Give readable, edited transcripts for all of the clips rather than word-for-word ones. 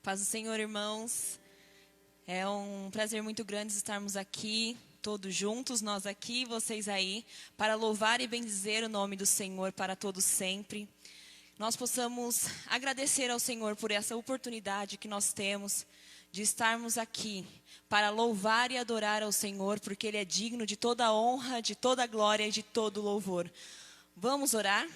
Paz do Senhor, irmãos. É um prazer muito grande estarmos aqui, todos juntos, nós aqui, vocês aí, para louvar e bendizer o nome do Senhor para todos sempre. Nós possamos agradecer ao Senhor por essa oportunidade que nós temos de estarmos aqui para louvar e adorar ao Senhor, porque Ele é digno de toda a honra, de toda a glória e de todo o louvor. Vamos orar?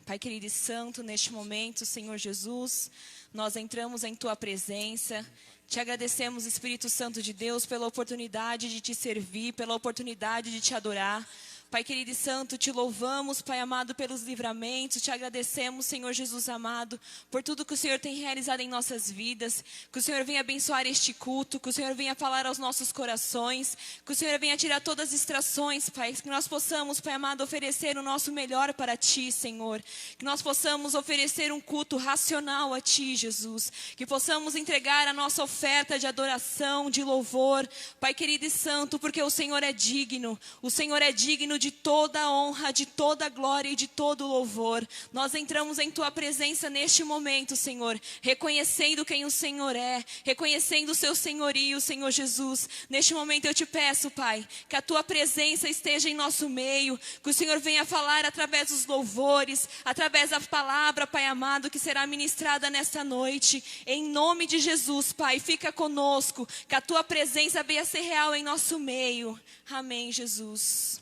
Pai querido e santo, neste momento, Senhor Jesus, nós entramos em Tua presença. Te agradecemos, Espírito Santo de Deus, pela oportunidade de Te servir, pela oportunidade de Te adorar. Pai querido e santo, Te louvamos, Pai amado, pelos livramentos. Te agradecemos, Senhor Jesus amado, por tudo que o Senhor tem realizado em nossas vidas. Que o Senhor venha abençoar este culto, que o Senhor venha falar aos nossos corações, que o Senhor venha tirar todas as distrações, Pai. Que nós possamos, Pai amado, oferecer o nosso melhor para Ti, Senhor. Que nós possamos oferecer um culto racional a Ti, Jesus. Que possamos entregar a nossa oferta de adoração, de louvor, Pai querido e santo, porque o Senhor é digno. O Senhor é digno de toda a honra, de toda a glória e de todo o louvor. Nós entramos em Tua presença neste momento, Senhor, reconhecendo quem o Senhor é, reconhecendo o Seu senhorio, Senhor Jesus. Neste momento eu Te peço, Pai, que a Tua presença esteja em nosso meio, que o Senhor venha falar através dos louvores, através da palavra, Pai amado, que será ministrada nesta noite. Em nome de Jesus, Pai, fica conosco, que a Tua presença venha ser real em nosso meio. Amém, Jesus.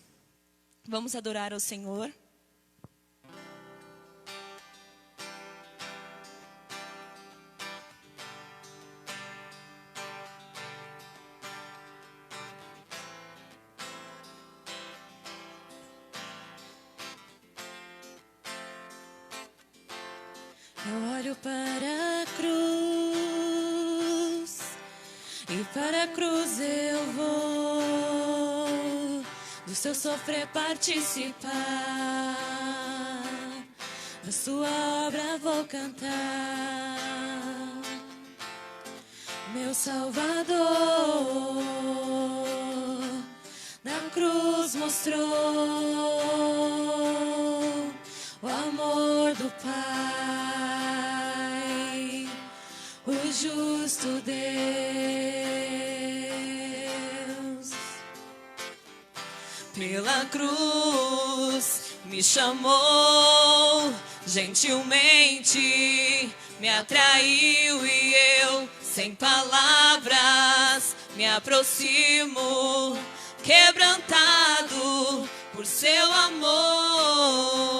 Vamos adorar ao Senhor. Eu olho para a cruz e para a cruz eu vou. Do seu sofrer participar, da sua obra vou cantar. Meu Salvador na cruz mostrou o amor do Pai, o justo Deus. Pela cruz me chamou, gentilmente me atraiu e eu, sem palavras, me aproximo, quebrantado por seu amor.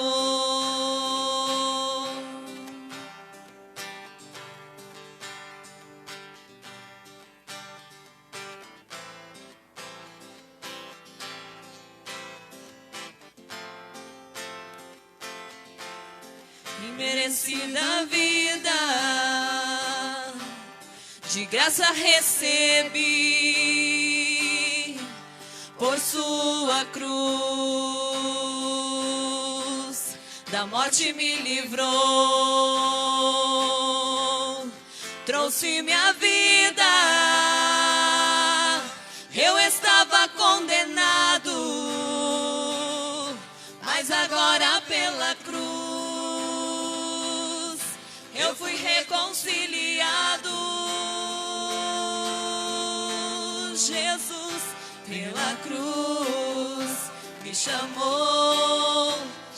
Imerecida vida, de graça recebi, por sua cruz, da morte me livrou, trouxe minha vida, eu estava condenado, mas agora pela cruz eu fui reconciliado. Jesus, pela cruz, me chamou,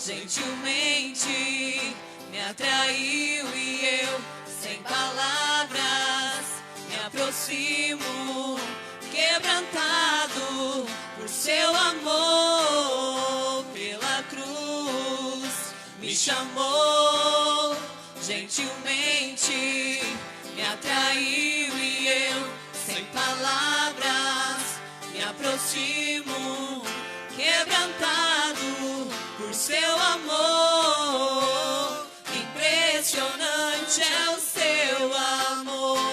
gentilmente me atraiu e eu, sem palavras, me aproximo, quebrantado por seu amor. Pela cruz, me chamou, gentilmente me atraiu e eu, sem palavras, me aproximo, quebrantado por seu amor. Impressionante é o seu amor.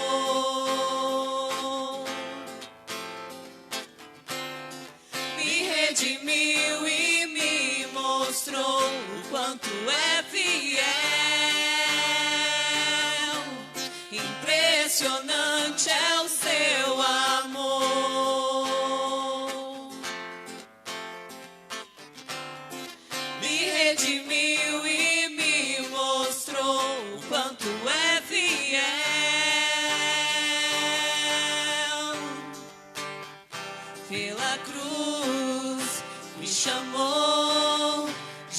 Me redimiu e me mostrou o quanto é fiel. Impressionante é o seu amor. Me redimiu e me mostrou o quanto é fiel.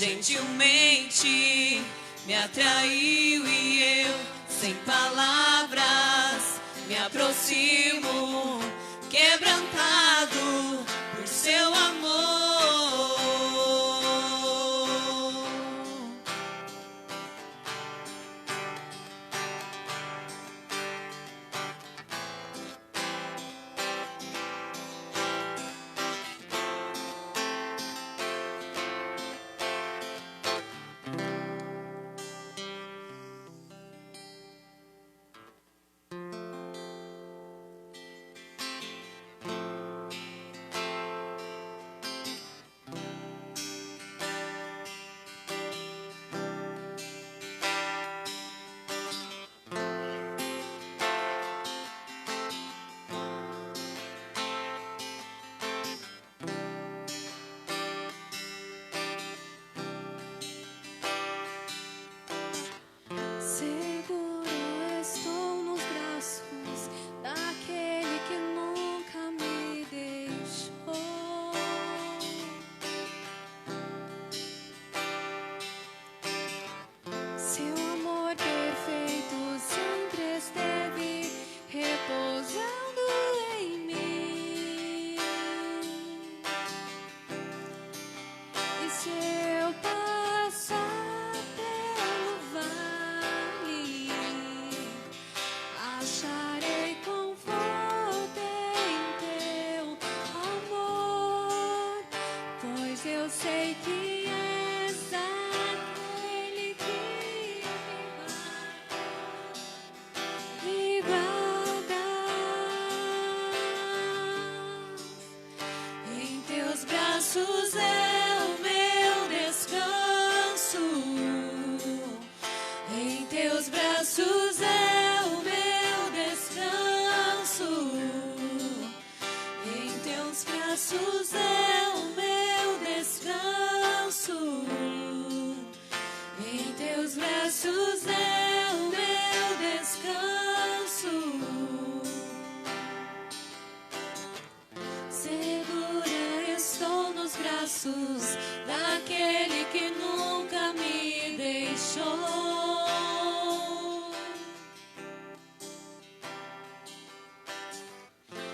gentilmente me atraiu e eu, sem palavras, me aproximo, quebrantado por seu amor. Daquele que nunca me deixou.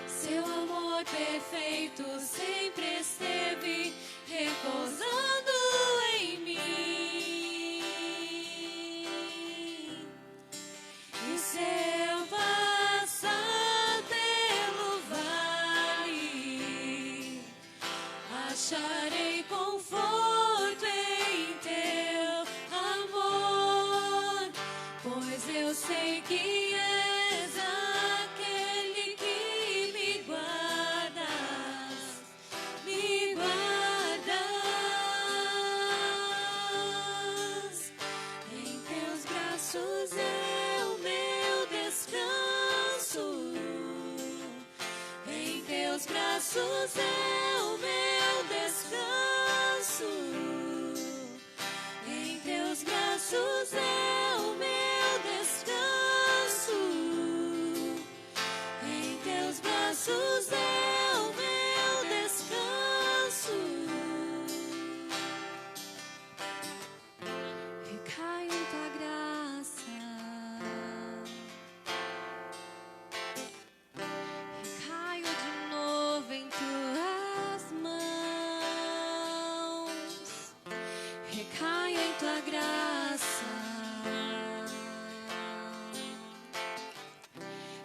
Seu amor perfeito sempre esteve repousando em mim. E se eu passar pelo vale, acharei conforto em teu amor, pois eu sei que és aquele que me guardas, me guardas. Em teus braços é o meu descanso, em teus braços é o meu descanso, em teus braços é o meu descanso, em teus braços é o meu descanso. Recaio em tua graça, recaio de novo em tuas mãos, recaio em tua graça,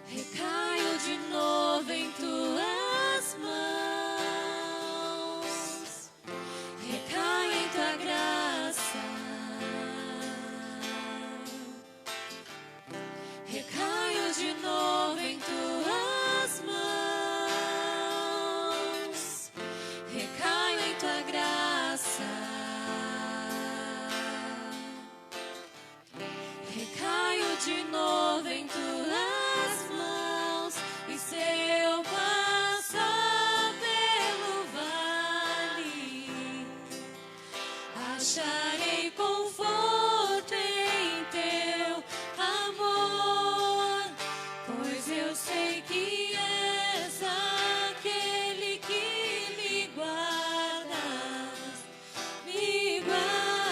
recaio de novo em tuas mãos, recaio em tua graça, recaio de novo em tuas mãos, recaio em tua graça, recaio de novo em tuas mãos. E se eu passar pelo vale, acharei conforto em teu amor, pois eu sei que és aquele que me guardas, me guardas.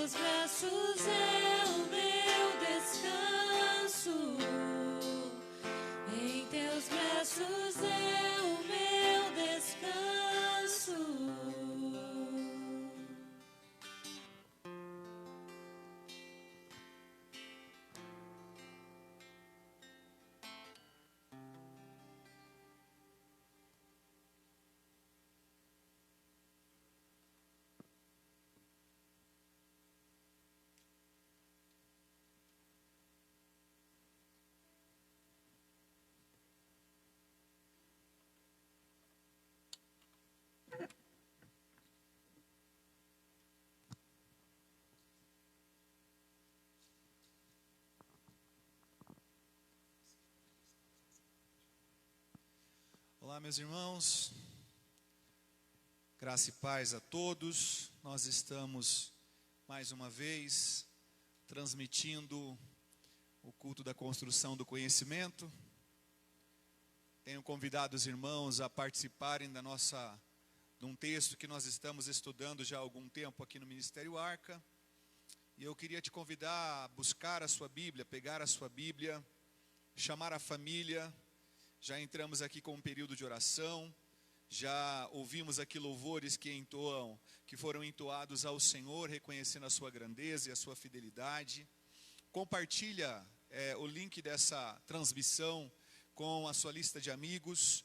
teus braços é o meu descanso. Em teus braços é o meu descanso. Olá, meus irmãos, graça e paz a todos. Nós estamos mais uma vez transmitindo o culto da construção do conhecimento. Tenho convidado os irmãos a participarem de um texto que nós estamos estudando já há algum tempo aqui no Ministério Arca. E eu queria te convidar a buscar a sua Bíblia, pegar a sua Bíblia, chamar a família. Já entramos aqui com um período de oração, já ouvimos aqui louvores que foram entoados ao Senhor, reconhecendo a sua grandeza e a sua fidelidade. Compartilha o link dessa transmissão com a sua lista de amigos.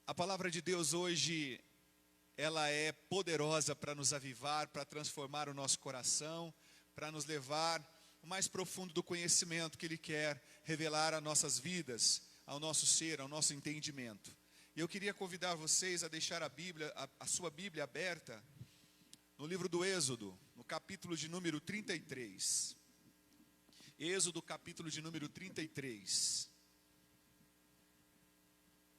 A palavra de Deus hoje, ela é poderosa para nos avivar, para transformar o nosso coração, para nos levar ao mais profundo do conhecimento que Ele quer revelar a nossas vidas, ao nosso ser, ao nosso entendimento. E eu queria convidar vocês a deixar a sua Bíblia aberta no livro do Êxodo, no capítulo de número 33. Êxodo, capítulo de número 33.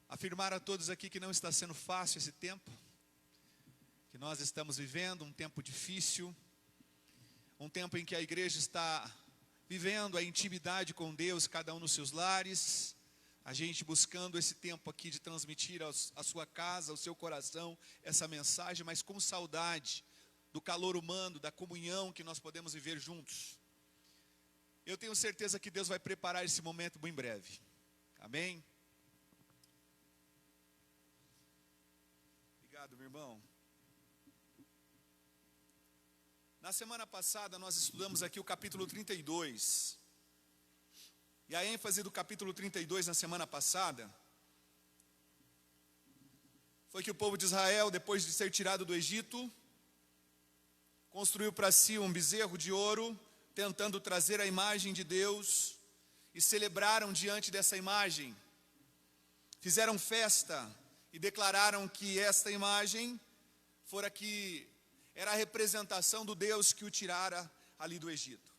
Afirmar a todos aqui que não está sendo fácil esse tempo, que nós estamos vivendo um tempo difícil, um tempo em que a igreja está vivendo a intimidade com Deus, cada um nos seus lares, a gente buscando esse tempo aqui de transmitir à sua casa, ao seu coração, essa mensagem, mas com saudade do calor humano, da comunhão que nós podemos viver juntos. Eu tenho certeza que Deus vai preparar esse momento muito em breve. Amém? Obrigado, meu irmão. Na semana passada nós estudamos aqui o capítulo 32. E a ênfase do capítulo 32 na semana passada foi que o povo de Israel, depois de ser tirado do Egito, construiu para si um bezerro de ouro, tentando trazer a imagem de Deus, e celebraram diante dessa imagem. Fizeram festa e declararam que esta imagem era a representação do Deus que o tirara ali do Egito.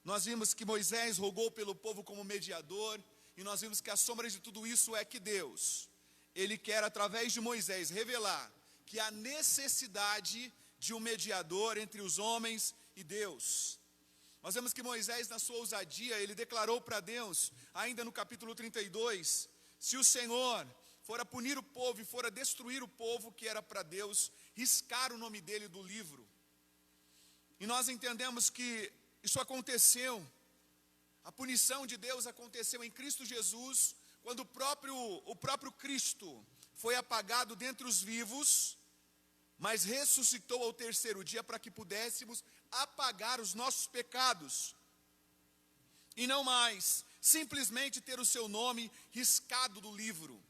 Nós vimos que Moisés rogou pelo povo como mediador, e nós vimos que a sombra de tudo isso é que Deus, Ele quer através de Moisés revelar que há necessidade de um mediador entre os homens e Deus. Nós vemos que Moisés, na sua ousadia, ele declarou para Deus, ainda no capítulo 32, se o Senhor fora punir o povo e fora destruir o povo, que era para Deus riscar o nome dele do livro. E nós entendemos que isso aconteceu, a punição de Deus aconteceu em Cristo Jesus, quando o próprio Cristo foi apagado dentre os vivos, mas ressuscitou ao terceiro dia para que pudéssemos apagar os nossos pecados. E não mais simplesmente ter o seu nome riscado do livro.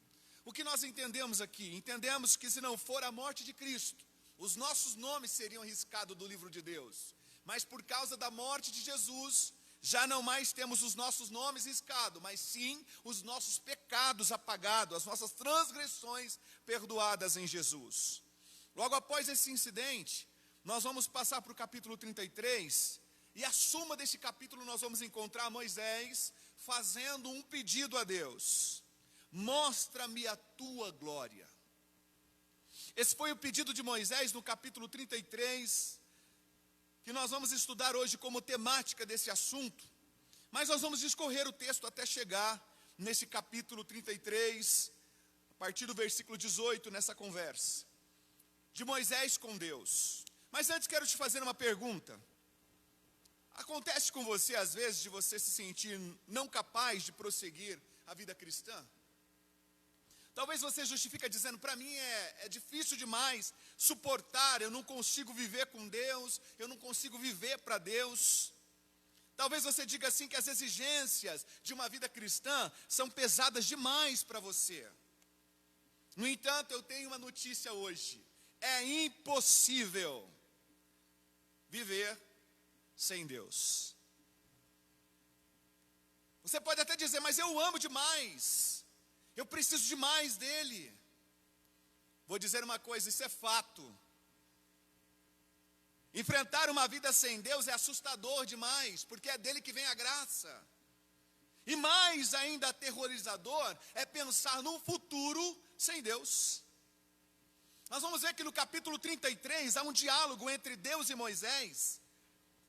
O que nós entendemos aqui? Entendemos que se não for a morte de Cristo, os nossos nomes seriam riscados do livro de Deus. Mas por causa da morte de Jesus, já não mais temos os nossos nomes riscados, mas sim os nossos pecados apagados, as nossas transgressões perdoadas em Jesus. Logo após esse incidente, nós vamos passar para o capítulo 33, e a suma desse capítulo nós vamos encontrar Moisés fazendo um pedido a Deus: mostra-me a tua glória. Esse foi o pedido de Moisés no capítulo 33, que nós vamos estudar hoje como temática desse assunto, mas nós vamos discorrer o texto até chegar nesse capítulo 33, a partir do versículo 18, nessa conversa de Moisés com Deus. Mas antes quero te fazer uma pergunta: acontece com você, às vezes, de você se sentir não capaz de prosseguir a vida cristã? Talvez você justifique dizendo, para mim é difícil demais suportar, eu não consigo viver com Deus, eu não consigo viver para Deus. Talvez você diga assim que as exigências de uma vida cristã são pesadas demais para você. No entanto, eu tenho uma notícia hoje. É impossível viver sem Deus. Você pode até dizer, mas eu amo demais. Eu preciso demais dele. Vou dizer uma coisa, isso é fato. Enfrentar uma vida sem Deus é assustador demais, porque é dele que vem a graça. E mais ainda aterrorizador é pensar num futuro sem Deus. Nós vamos ver que no capítulo 33 há um diálogo entre Deus e Moisés.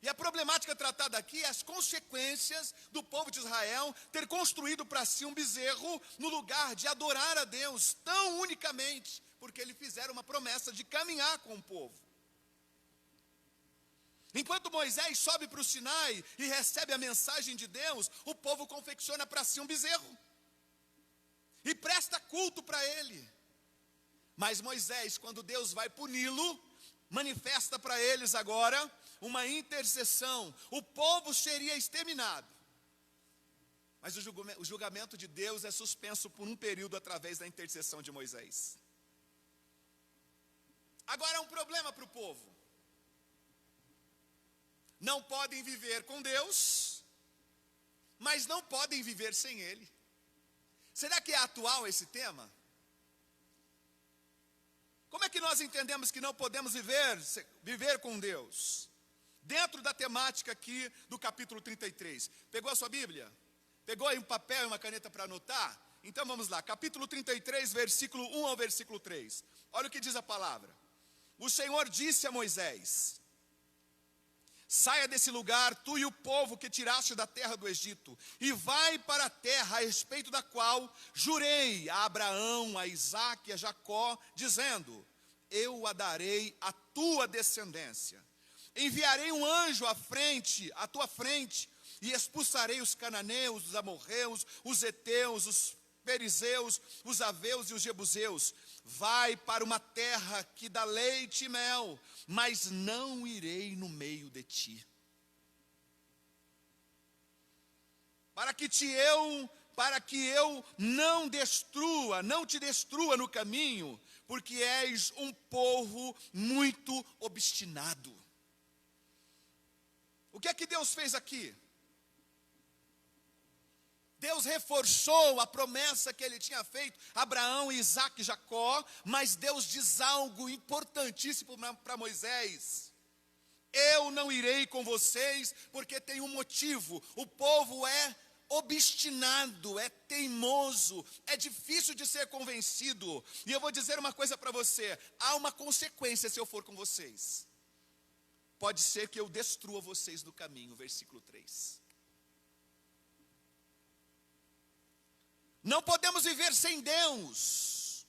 E a problemática tratada aqui é as consequências do povo de Israel ter construído para si um bezerro no lugar de adorar a Deus, tão unicamente, porque eles fizeram uma promessa de caminhar com o povo. Enquanto Moisés sobe para o Sinai e recebe a mensagem de Deus, o povo confecciona para si um bezerro e presta culto para ele. Mas Moisés, quando Deus vai puni-lo, manifesta para eles agora uma intercessão. O povo seria exterminado, mas o julgamento de Deus é suspenso por um período através da intercessão de Moisés. Agora há um problema para o povo. Não podem viver com Deus, mas não podem viver sem Ele. Será que é atual esse tema? Como é que nós entendemos que não podemos viver com Deus? Dentro da temática aqui do capítulo 33. Pegou a sua Bíblia? Pegou aí um papel e uma caneta para anotar? Então vamos lá, capítulo 33, versículo 1 ao versículo 3. Olha o que diz a palavra. O Senhor disse a Moisés: saia desse lugar, tu e o povo que tiraste da terra do Egito, e vai para a terra a respeito da qual jurei a Abraão, a Isaque e a Jacó, dizendo: eu a darei à tua descendência. Enviarei um anjo à tua frente, e expulsarei os cananeus, os amorreus, os heteus, os perizeus, os aveus e os jebuseus. Vai para uma terra que dá leite e mel, mas não irei no meio de ti. Para que eu não te destrua no caminho, porque és um povo muito obstinado. O que é que Deus fez aqui? Deus reforçou a promessa que ele tinha feito a Abraão, Isaque e Jacó, mas Deus diz algo importantíssimo para Moisés: eu não irei com vocês, porque tem um motivo. O povo é obstinado, é teimoso, é difícil de ser convencido. E eu vou dizer uma coisa para você: há uma consequência se eu for com vocês. Pode ser que eu destrua vocês no caminho, versículo 3. Não podemos viver sem Deus.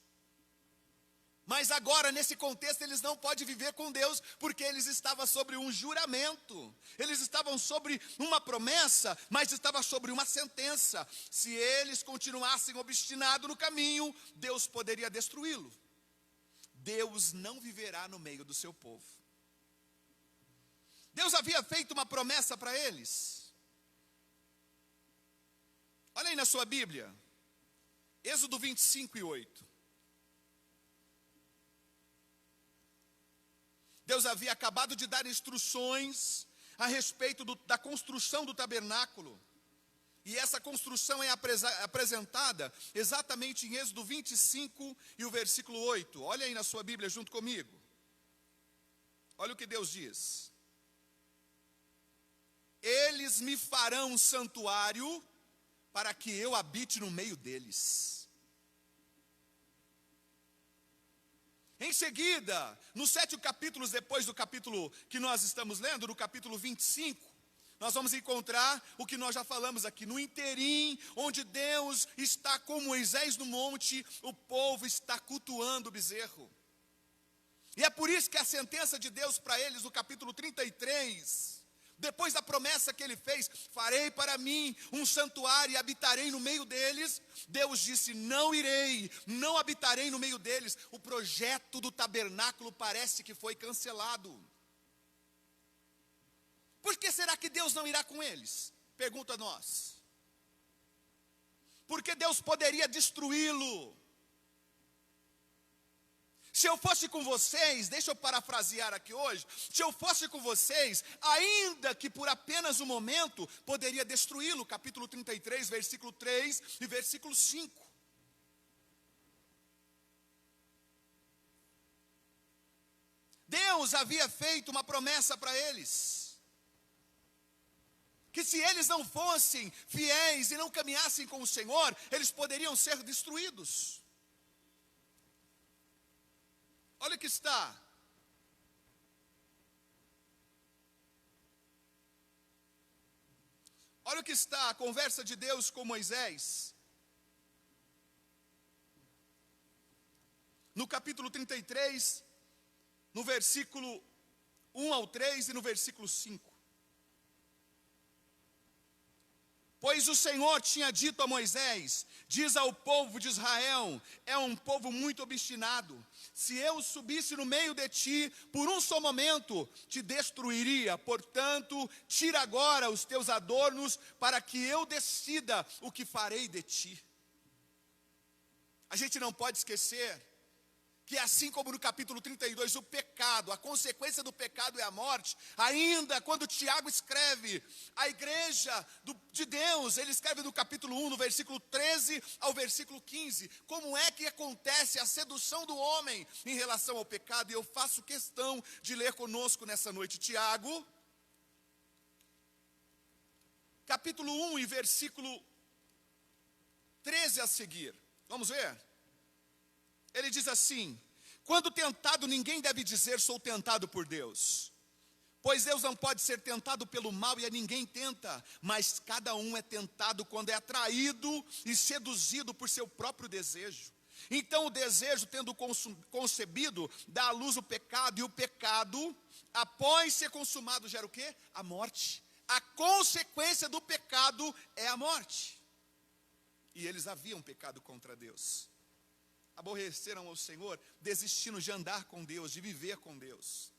Mas agora, nesse contexto, eles não podem viver com Deus, porque eles estavam sobre um juramento. Eles estavam sobre uma promessa, mas estavam sobre uma sentença. Se eles continuassem obstinados no caminho, Deus poderia destruí-lo. Deus não viverá no meio do seu povo. Deus havia feito uma promessa para eles. Olha aí na sua Bíblia. Êxodo 25 e 8. Deus havia acabado de dar instruções a respeito da construção do tabernáculo. E essa construção é apresentada exatamente em Êxodo 25 e o versículo 8. Olha aí na sua Bíblia junto comigo. Olha o que Deus diz. Eles me farão um santuário para que eu habite no meio deles. Em seguida, nos 7 capítulos depois do capítulo que nós estamos lendo, no capítulo 25, nós vamos encontrar o que nós já falamos aqui. No interim, onde Deus está com Moisés no monte, o povo está cultuando o bezerro. E é por isso que a sentença de Deus para eles, no capítulo 33, Depois da promessa que ele fez, farei para mim um santuário e habitarei no meio deles. Deus disse, não irei, não habitarei no meio deles. O projeto do tabernáculo parece que foi cancelado. Por que será que Deus não irá com eles? Pergunta a nós. Porque Deus poderia destruí-lo. Se eu fosse com vocês, deixa eu parafrasear aqui hoje, se eu fosse com vocês, ainda que por apenas um momento, poderia destruí-lo, capítulo 33, versículo 3 e versículo 5. Deus havia feito uma promessa para eles, que se eles não fossem fiéis e não caminhassem com o Senhor, eles poderiam ser destruídos. Olha o que está. Olha o que está a conversa de Deus com Moisés. No capítulo 33, no versículo 1 ao 3 e no versículo 5. Pois o Senhor tinha dito a Moisés, diz ao povo de Israel, é um povo muito obstinado. Se eu subisse no meio de ti, por um só momento, te destruiria. Portanto, tira agora os teus adornos, para que eu decida o que farei de ti. A gente não pode esquecer que assim como no capítulo 32, o pecado, a consequência do pecado é a morte, ainda quando Tiago escreve a igreja de Deus, ele escreve no capítulo 1, no versículo 13 ao versículo 15, como é que acontece a sedução do homem em relação ao pecado, e eu faço questão de ler conosco nessa noite, Tiago, capítulo 1 e versículo 13 a seguir, vamos ver? Ele diz assim, quando tentado ninguém deve dizer sou tentado por Deus, pois Deus não pode ser tentado pelo mal e a ninguém tenta, mas cada um é tentado quando é atraído e seduzido por seu próprio desejo. Então o desejo tendo concebido dá à luz o pecado, e o pecado após ser consumado gera o quê? A morte. A consequência do pecado é a morte. E eles haviam pecado contra Deus. Aborreceram ao Senhor, desistindo de andar com Deus, de viver com Deus.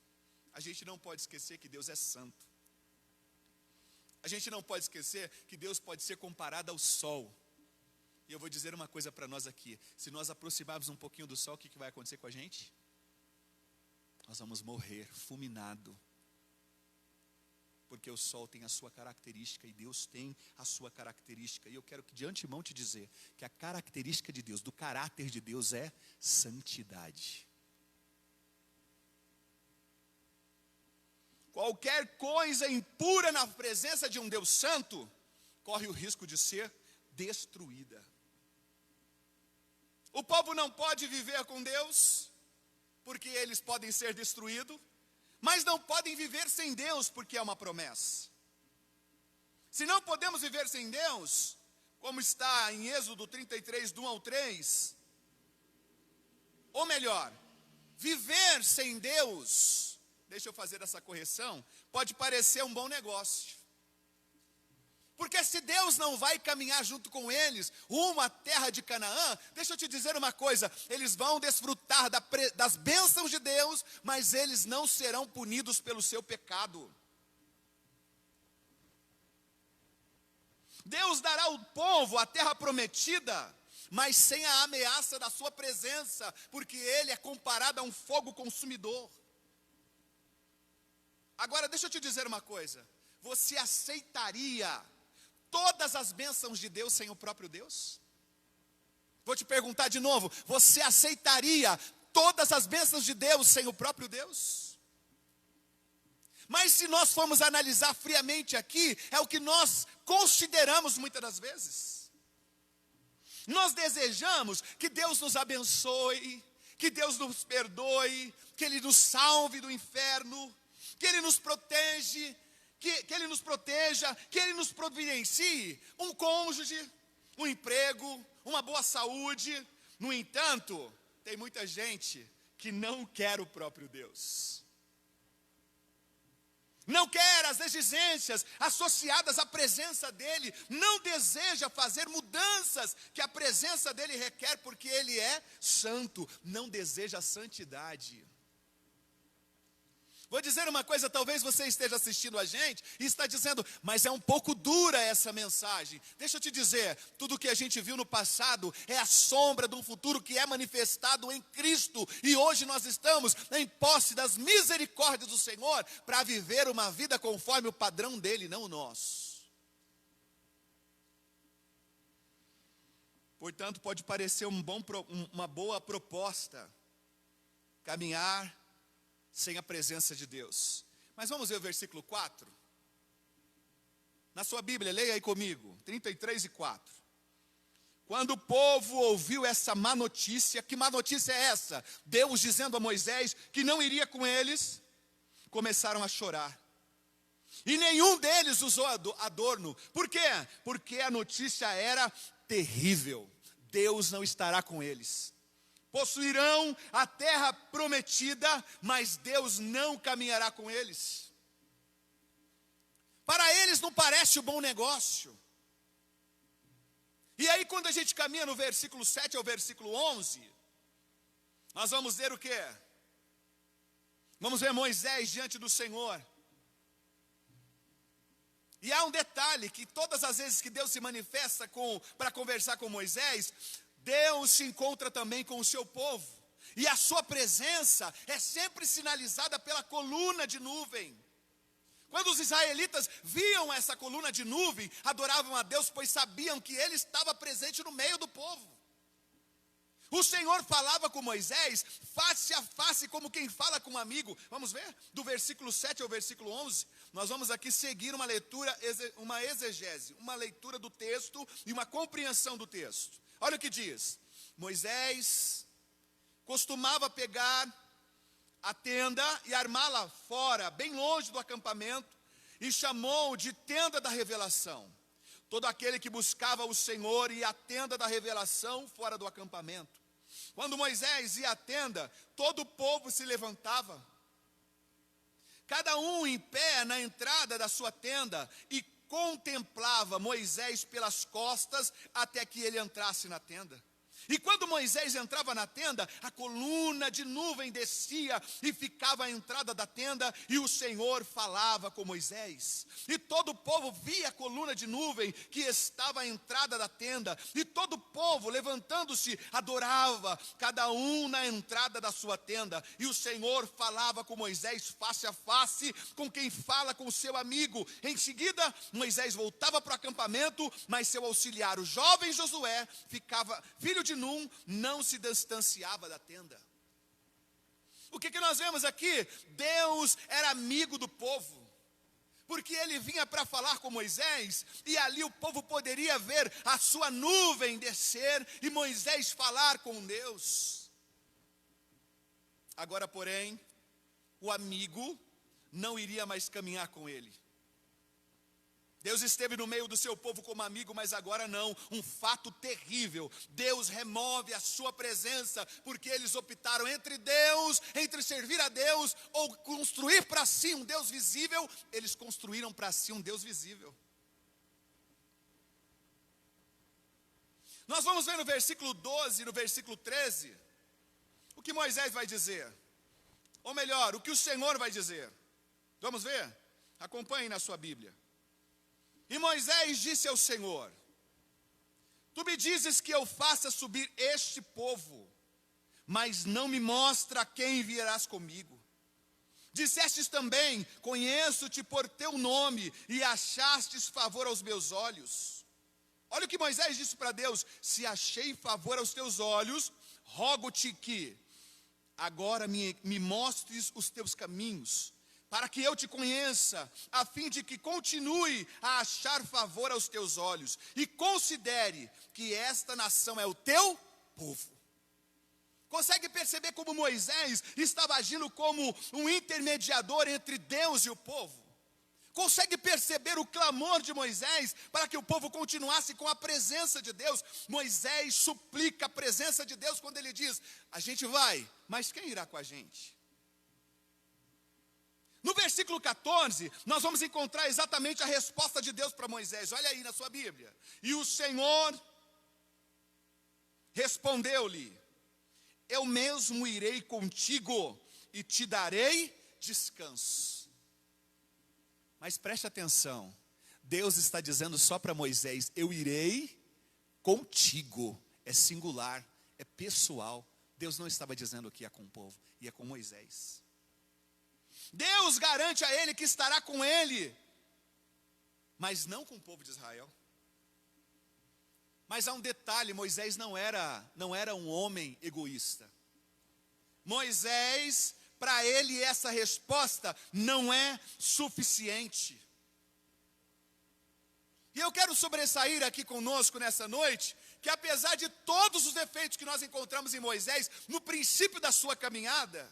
A gente não pode esquecer que Deus é santo. A gente não pode esquecer que Deus pode ser comparado ao sol. E eu vou dizer uma coisa para nós aqui. Se nós aproximarmos um pouquinho do sol, o que vai acontecer com a gente? Nós vamos morrer fulminado. Porque o sol tem a sua característica e Deus tem a sua característica. E eu quero de antemão te dizer que a característica de Deus, do caráter de Deus é santidade. Qualquer coisa impura na presença de um Deus santo, corre o risco de ser destruída. O povo não pode viver com Deus, porque eles podem ser destruídos. Mas não podem viver sem Deus, porque é uma promessa. Se não podemos viver sem Deus, como está em Êxodo 33, do 1 ao 3, ou melhor, viver sem Deus, deixa eu fazer essa correção, pode parecer um bom negócio. Porque se Deus não vai caminhar junto com eles rumo à terra de Canaã, deixa eu te dizer uma coisa, eles vão desfrutar das bênçãos de Deus, mas eles não serão punidos pelo seu pecado. Deus dará ao povo a terra prometida, mas sem a ameaça da sua presença, porque ele é comparado a um fogo consumidor. Agora deixa eu te dizer uma coisa, você aceitaria todas as bênçãos de Deus sem o próprio Deus? Vou te perguntar de novo, você aceitaria todas as bênçãos de Deus sem o próprio Deus? Mas se nós formos analisar friamente aqui, é o que nós consideramos muitas das vezes. Nós desejamos que Deus nos abençoe, que Deus nos perdoe, que Ele nos salve do inferno, que Ele nos protege, que Ele nos proteja, que Ele nos providencie um cônjuge, um emprego, uma boa saúde. No entanto, tem muita gente que não quer o próprio Deus. não quer as exigências associadas à presença dele, não deseja fazer mudanças que a presença dele requer, porque ele é santo, não deseja a santidade. Vou dizer uma coisa, talvez você esteja assistindo a gente e está dizendo, mas é um pouco dura essa mensagem. Deixa eu te dizer, tudo que a gente viu no passado é a sombra de um futuro que é manifestado em Cristo. E hoje nós estamos em posse das misericórdias do Senhor para viver uma vida conforme o padrão dele, não o nosso. Portanto, pode parecer uma boa proposta caminhar sem a presença de Deus. Mas vamos ver o versículo 4. Na sua Bíblia, leia aí comigo, 33 e 4. Quando o povo ouviu essa má notícia, que má notícia é essa? Deus dizendo a Moisés que não iria com eles, começaram a chorar. E nenhum deles usou adorno. Por quê? Porque a notícia era terrível. Deus não estará com eles. Possuirão a terra prometida, mas Deus não caminhará com eles. Para eles não parece um bom negócio. E aí quando a gente caminha no versículo 7 ao versículo 11, nós vamos ver o quê? Vamos ver Moisés diante do Senhor. E há um detalhe, que todas as vezes que Deus se manifesta para conversar com Moisés, Deus se encontra também com o seu povo, e a sua presença é sempre sinalizada pela coluna de nuvem. Quando os israelitas viam essa coluna de nuvem, adoravam a Deus, pois sabiam que ele estava presente no meio do povo. O Senhor falava com Moisés face a face, como quem fala com um amigo. Vamos ver? Do versículo 7 ao versículo 11, nós vamos aqui seguir uma leitura, uma exegese, uma leitura do texto e uma compreensão do texto. Olha o que diz. Moisés costumava pegar a tenda e armá-la fora, bem longe do acampamento, e chamou de tenda da revelação. Todo aquele que buscava o Senhor ia à tenda da revelação fora do acampamento. Quando Moisés ia à tenda, todo o povo se levantava, cada um em pé na entrada da sua tenda, e contemplava Moisés pelas costas até que ele entrasse na tenda. E quando Moisés entrava na tenda, a coluna de nuvem descia e ficava à entrada da tenda, e o Senhor falava com Moisés. E todo o povo via a coluna de nuvem que estava à entrada da tenda, e todo o povo, levantando-se, adorava, cada um na entrada da sua tenda. E o Senhor falava com Moisés face a face, com quem fala com o seu amigo. Em seguida, Moisés voltava para o acampamento, mas seu auxiliar, o jovem Josué, ficava, filho de Num, não se distanciava da tenda. O que nós vemos aqui? Deus era amigo do povo, porque ele vinha para falar com Moisés, e ali o povo poderia ver a sua nuvem descer, e Moisés falar com Deus. Agora, porém, o amigo não iria mais caminhar com ele. Deus esteve no meio do seu povo como amigo, mas agora não. Um fato terrível. Deus remove a sua presença, porque eles optaram entre servir a Deus ou construir para si um Deus visível. Eles construíram para si um Deus visível. Nós vamos ver no versículo 12 e no versículo 13 o que Moisés vai dizer. Ou melhor, o que o Senhor vai dizer. Vamos ver? Acompanhem na sua Bíblia. E Moisés disse ao Senhor: tu me dizes que eu faça subir este povo, mas não me mostra a quem enviarás comigo. Dissestes também: conheço-te por teu nome, e achastes favor aos meus olhos. Olha o que Moisés disse para Deus: se achei favor aos teus olhos, rogo-te que agora me mostres os teus caminhos, para que eu te conheça, a fim de que continue a achar favor aos teus olhos, e considere que esta nação é o teu povo. Consegue perceber como Moisés estava agindo como um intermediador entre Deus e o povo? Consegue perceber o clamor de Moisés para que o povo continuasse com a presença de Deus? Moisés suplica a presença de Deus quando ele diz: a gente vai, mas quem irá com a gente? No versículo 14, nós vamos encontrar exatamente a resposta de Deus para Moisés. Olha aí na sua Bíblia. E o Senhor respondeu-lhe: eu mesmo irei contigo e te darei descanso. Mas preste atenção, Deus está dizendo só para Moisés: eu irei contigo. É singular, é pessoal. Deus não estava dizendo que ia com o povo, ia com Moisés. Deus garante a ele que estará com ele, mas não com o povo de Israel. Mas há um detalhe: Moisés não era um homem egoísta. Moisés, para ele essa resposta não é suficiente. E eu quero sobressair aqui conosco nessa noite, que apesar de todos os defeitos que nós encontramos em Moisés, no princípio da sua caminhada,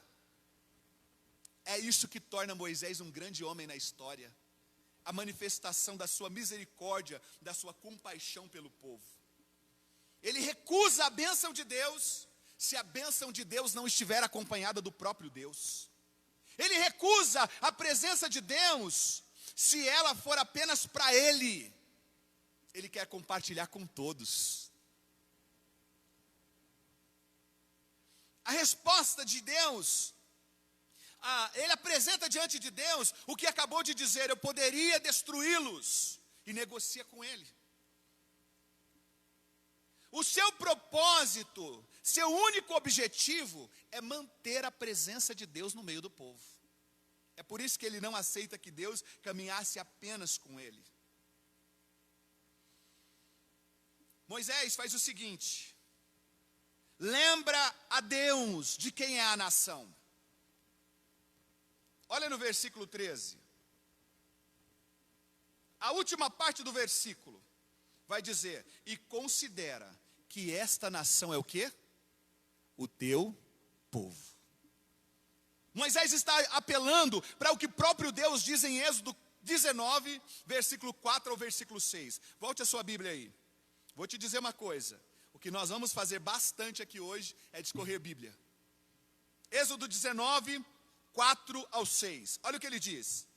é isso que torna Moisés um grande homem na história. A manifestação da sua misericórdia, da sua compaixão pelo povo. Ele recusa a bênção de Deus, se a bênção de Deus não estiver acompanhada do próprio Deus. Ele recusa a presença de Deus, se ela for apenas para ele. Ele quer compartilhar com todos. A resposta de Deus, ele apresenta diante de Deus o que acabou de dizer: eu poderia destruí-los, e negocia com ele. O seu propósito, seu único objetivo é manter a presença de Deus no meio do povo. É por isso que ele não aceita que Deus caminhasse apenas com ele. Moisés faz o seguinte: lembra a Deus de quem é a nação. Olha no versículo 13. A última parte do versículo vai dizer: e considera que esta nação é o quê? O teu povo. Moisés está apelando para o que próprio Deus diz em Êxodo 19, versículo 4 ao versículo 6. Volte a sua Bíblia aí. Vou te dizer uma coisa: o que nós vamos fazer bastante aqui hoje é discorrer Bíblia. Êxodo 19, 4 ao 6. Olha o que ele diz: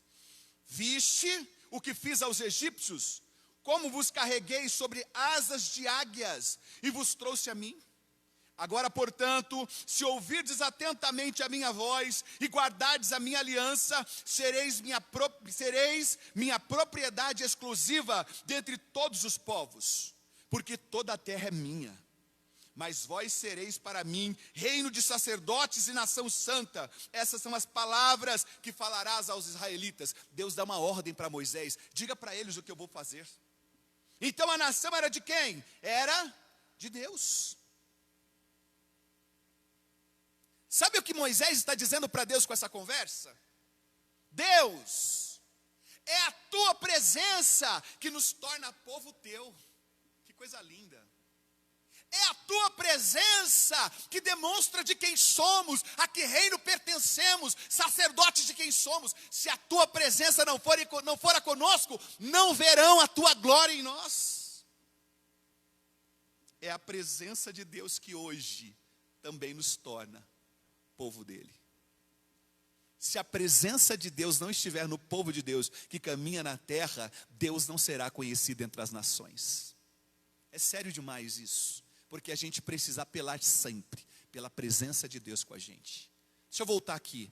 viste o que fiz aos egípcios, como vos carreguei sobre asas de águias e vos trouxe a mim. Agora, portanto, se ouvirdes atentamente a minha voz e guardardes a minha aliança, sereis minha propriedade exclusiva dentre todos os povos, porque toda a terra é minha. Mas vós sereis para mim reino de sacerdotes e nação santa. Essas são as palavras que falarás aos israelitas. Deus dá uma ordem para Moisés: diga para eles o que eu vou fazer. Então a nação era de quem? Era de Deus. Sabe o que Moisés está dizendo para Deus com essa conversa? Deus, é a tua presença que nos torna povo teu. Que coisa linda. É a tua presença que demonstra de quem somos, a que reino pertencemos, sacerdotes de quem somos. Se a tua presença não for conosco, não verão a tua glória em nós. É a presença de Deus que hoje também nos torna povo dele. Se a presença de Deus não estiver no povo de Deus que caminha na terra, Deus não será conhecido entre as nações. É sério demais isso, porque a gente precisa apelar sempre pela presença de Deus com a gente. Deixa eu voltar aqui.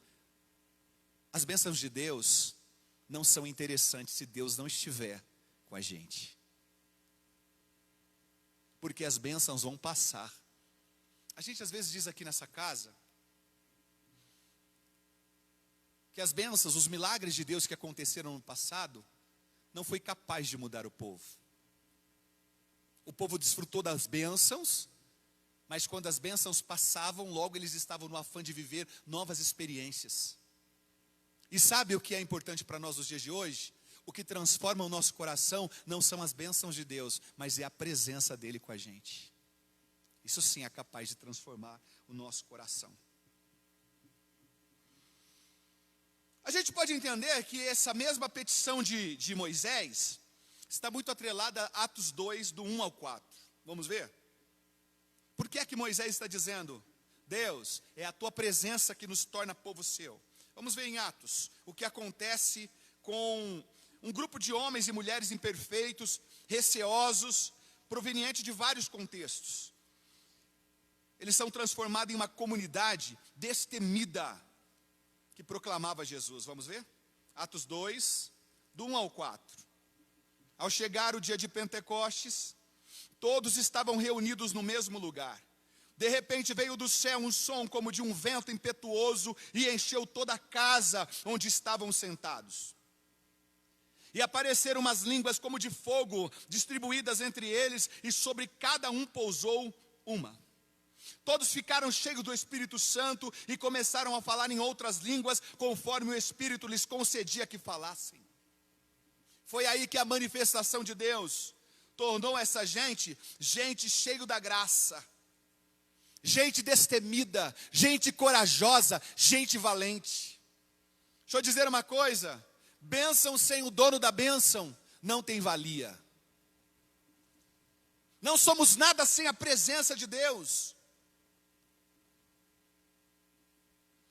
As bênçãos de Deus não são interessantes se Deus não estiver com a gente. Porque as bênçãos vão passar. A gente às vezes diz aqui nessa casa que as bênçãos, os milagres de Deus que aconteceram no passado, não foi capaz de mudar o povo. O povo desfrutou das bênçãos, mas quando as bênçãos passavam, logo eles estavam no afã de viver novas experiências. E sabe o que é importante para nós nos dias de hoje? O que transforma o nosso coração não são as bênçãos de Deus, mas é a presença dele com a gente. Isso sim é capaz de transformar o nosso coração. A gente pode entender que essa mesma petição de Moisés está muito atrelada a Atos 2, do 1 ao 4. Vamos ver? Por que é que Moisés está dizendo: Deus, é a tua presença que nos torna povo seu? Vamos ver em Atos o que acontece com um grupo de homens e mulheres imperfeitos, receosos, provenientes de vários contextos. Eles são transformados em uma comunidade destemida que proclamava Jesus. Vamos ver? Atos 2, do 1 ao 4. Ao chegar o dia de Pentecostes, todos estavam reunidos no mesmo lugar. De repente veio do céu um som como de um vento impetuoso e encheu toda a casa onde estavam sentados. E apareceram umas línguas como de fogo, distribuídas entre eles, e sobre cada um pousou uma. Todos ficaram cheios do Espírito Santo e começaram a falar em outras línguas, conforme o Espírito lhes concedia que falassem. Foi aí que a manifestação de Deus tornou essa gente cheia da graça, gente destemida, gente corajosa, gente valente. Deixa eu dizer uma coisa: bênção sem o dono da bênção não tem valia. Não somos nada sem a presença de Deus.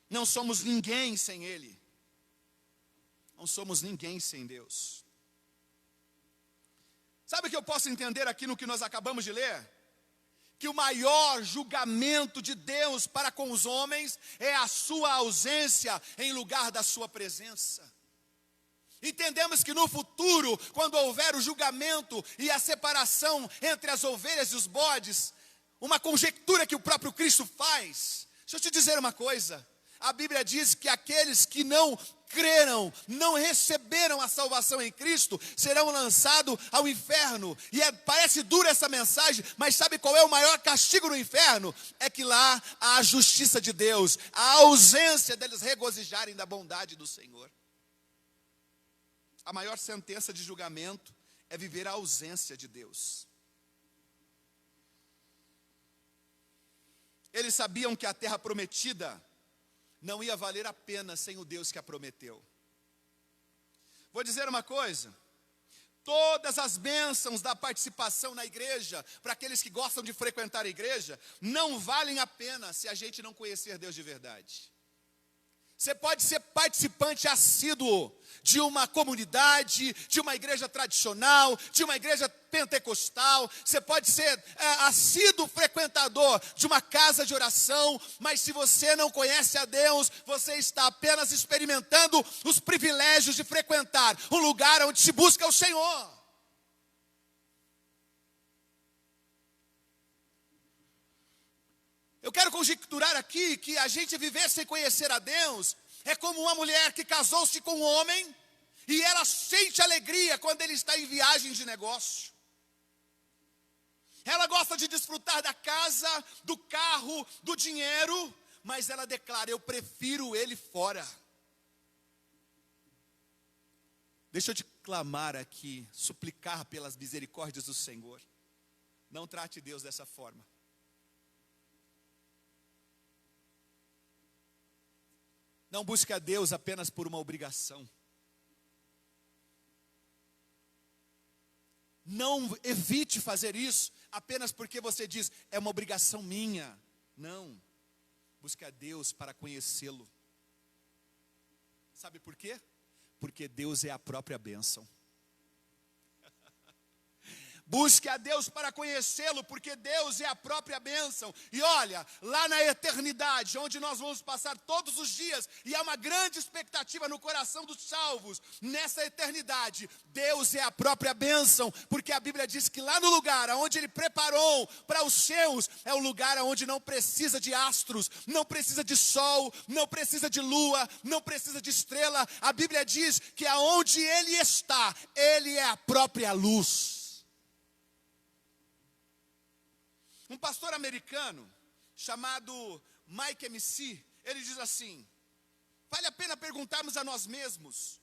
Não somos ninguém sem Ele. Não somos ninguém sem Deus. Sabe o que eu posso entender aqui no que nós acabamos de ler? Que o maior julgamento de Deus para com os homens é a sua ausência em lugar da sua presença. Entendemos que no futuro, quando houver o julgamento e a separação entre as ovelhas e os bodes, uma conjectura que o próprio Cristo faz. Deixa eu te dizer uma coisa. A Bíblia diz que aqueles que não creram, não receberam a salvação em Cristo, serão lançados ao inferno. E parece dura essa mensagem, mas sabe qual é o maior castigo no inferno? É que lá há a justiça de Deus, a ausência deles regozijarem da bondade do Senhor. A maior sentença de julgamento é viver a ausência de Deus. Eles sabiam que a terra prometida não ia valer a pena sem o Deus que a prometeu. Vou dizer uma coisa: todas as bênçãos da participação na igreja, para aqueles que gostam de frequentar a igreja, não valem a pena se a gente não conhecer Deus de verdade. Você pode ser participante assíduo de uma comunidade, de uma igreja tradicional, de uma igreja pentecostal. Você pode ser assíduo frequentador de uma casa de oração, mas se você não conhece a Deus, você está apenas experimentando os privilégios de frequentar um lugar onde se busca o Senhor. Eu quero conjecturar aqui que a gente viver sem conhecer a Deus é como uma mulher que casou-se com um homem e ela sente alegria quando ele está em viagem de negócio. Ela gosta de desfrutar da casa, do carro, do dinheiro, mas ela declara: eu prefiro ele fora. Deixa eu te clamar aqui, suplicar pelas misericórdias do Senhor. Não trate Deus dessa forma. Não busque a Deus apenas por uma obrigação. Não evite fazer isso apenas porque você diz: é uma obrigação minha. Não. Busque a Deus para conhecê-lo. Sabe por quê? Porque Deus é a própria bênção. Busque a Deus para conhecê-lo, porque Deus é a própria bênção. E olha, lá na eternidade, onde nós vamos passar todos os dias, e há uma grande expectativa no coração dos salvos, nessa eternidade, Deus é a própria bênção, porque a Bíblia diz que lá no lugar onde Ele preparou para os seus, é o lugar onde não precisa de astros, não precisa de sol, não precisa de lua, não precisa de estrela. A Bíblia diz que aonde Ele está, Ele é a própria luz. Um pastor americano chamado Mike MC, ele diz assim: vale a pena perguntarmos a nós mesmos: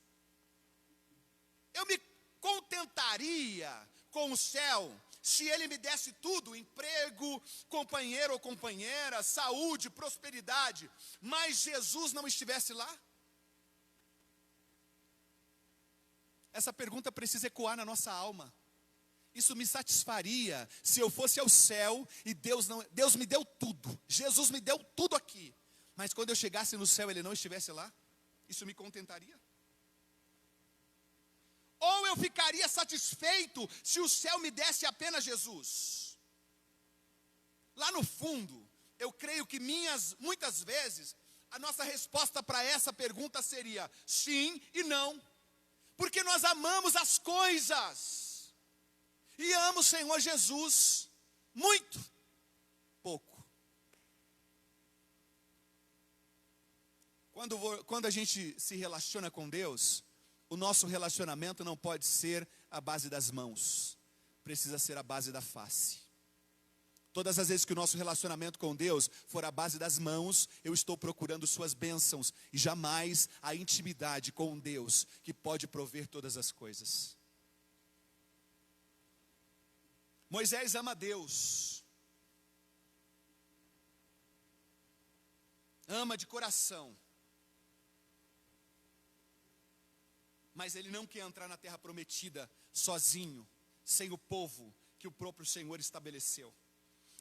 eu me contentaria com o céu se ele me desse tudo, emprego, companheiro ou companheira, saúde, prosperidade, mas Jesus não estivesse lá? Essa pergunta precisa ecoar na nossa alma. Isso me satisfaria se eu fosse ao céu e Deus me deu tudo. Jesus me deu tudo aqui. Mas quando eu chegasse no céu, Ele não estivesse lá? Isso me contentaria? Ou eu ficaria satisfeito se o céu me desse apenas Jesus? Lá no fundo, eu creio que muitas vezes, a nossa resposta para essa pergunta seria sim e não. Porque nós amamos as coisas. E amo o Senhor Jesus muito, pouco. Quando a gente se relaciona com Deus, o nosso relacionamento não pode ser a base das mãos, precisa ser a base da face. Todas as vezes que o nosso relacionamento com Deus for a base das mãos, eu estou procurando suas bênçãos, e jamais a intimidade com Deus, que pode prover todas as coisas. Moisés ama Deus, ama de coração, mas ele não quer entrar na terra prometida sozinho, sem o povo que o próprio Senhor estabeleceu.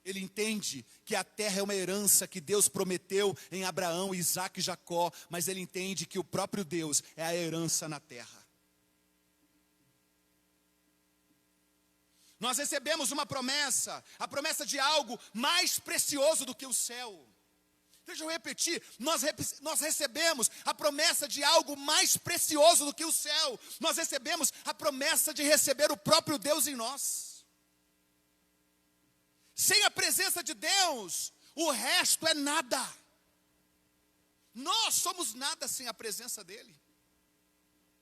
Ele entende que a terra é uma herança que Deus prometeu em Abraão, Isaac e Jacó, mas ele entende que o próprio Deus é a herança na terra. Nós recebemos uma promessa, a promessa de algo mais precioso do que o céu. Deixa eu repetir, nós recebemos a promessa de algo mais precioso do que o céu. Nós recebemos a promessa de receber o próprio Deus em nós. Sem a presença de Deus, o resto é nada. Nós somos nada sem a presença dEle.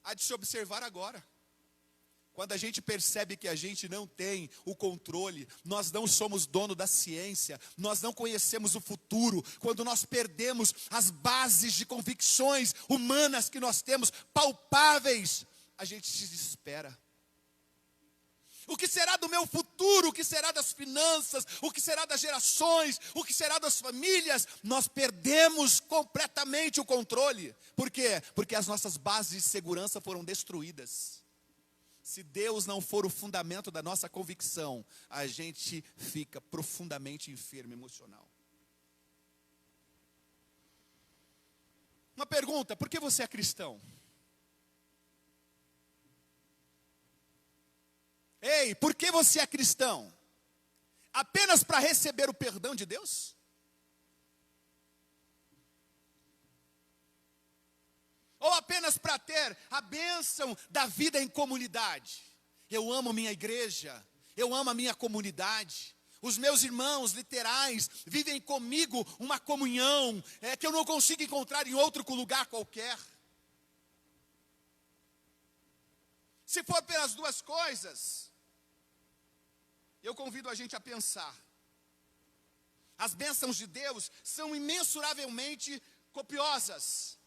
Há de se observar agora. Quando a gente percebe que a gente não tem o controle, nós não somos dono da ciência, nós não conhecemos o futuro, quando nós perdemos as bases de convicções humanas que nós temos, palpáveis, a gente se desespera. O que será do meu futuro? O que será das finanças? O que será das gerações? O que será das famílias? Nós perdemos completamente o controle. Por quê? Porque as nossas bases de segurança foram destruídas. Se Deus não for o fundamento da nossa convicção, a gente fica profundamente enfermo emocional. Uma pergunta: por que você é cristão? Ei, por que você é cristão? Apenas para receber o perdão de Deus? Ou apenas para ter a bênção da vida em comunidade? Eu amo minha igreja, eu amo a minha comunidade. Os meus irmãos literais vivem comigo uma comunhão que eu não consigo encontrar em outro lugar qualquer. Se for pelas duas coisas, eu convido a gente a pensar. As bênçãos de Deus são imensuravelmente copiosas,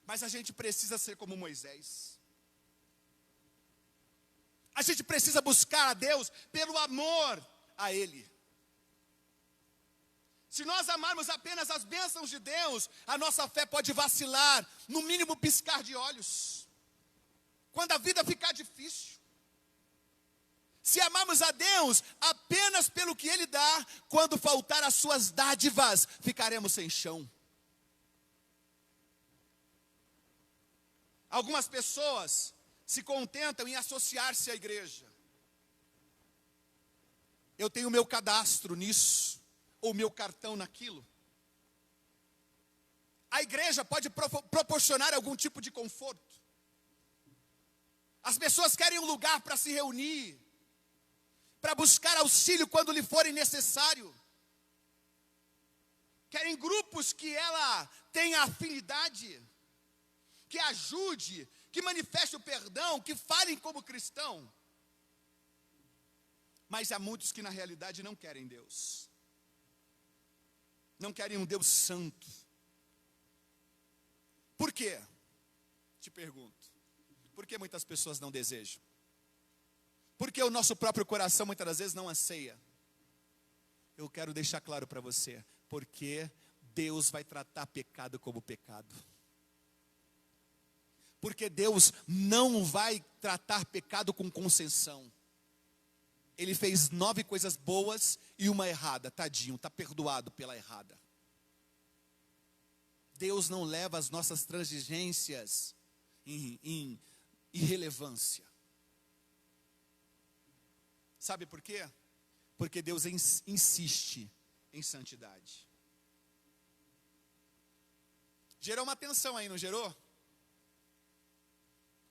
mas a gente precisa ser como Moisés. A gente precisa buscar a Deus pelo amor a Ele. Se nós amarmos apenas as bênçãos de Deus, a nossa fé pode vacilar, no mínimo piscar de olhos. Quando a vida ficar difícil. Se amarmos a Deus apenas pelo que Ele dá, quando faltar as suas dádivas, ficaremos sem chão. Algumas pessoas se contentam em associar-se à igreja. Eu tenho meu cadastro nisso, ou meu cartão naquilo. A igreja pode proporcionar algum tipo de conforto. As pessoas querem um lugar para se reunir, para buscar auxílio quando lhe forem necessário. Querem grupos que ela tenha afinidade, que ajude, que manifeste o perdão, que falem como cristão. Mas há muitos que na realidade não querem Deus. Não querem um Deus santo. Por quê? Te pergunto. Por que muitas pessoas não desejam? Porque o nosso próprio coração muitas das vezes não anseia. Eu quero deixar claro para você. Porque Deus vai tratar pecado como pecado. Porque Deus não vai tratar pecado com concessão. Ele fez 9 coisas boas e uma errada. Tadinho, está perdoado pela errada. Deus não leva as nossas transigências em irrelevância. Sabe por quê? Porque Deus insiste em santidade. Gerou uma tensão aí, não gerou?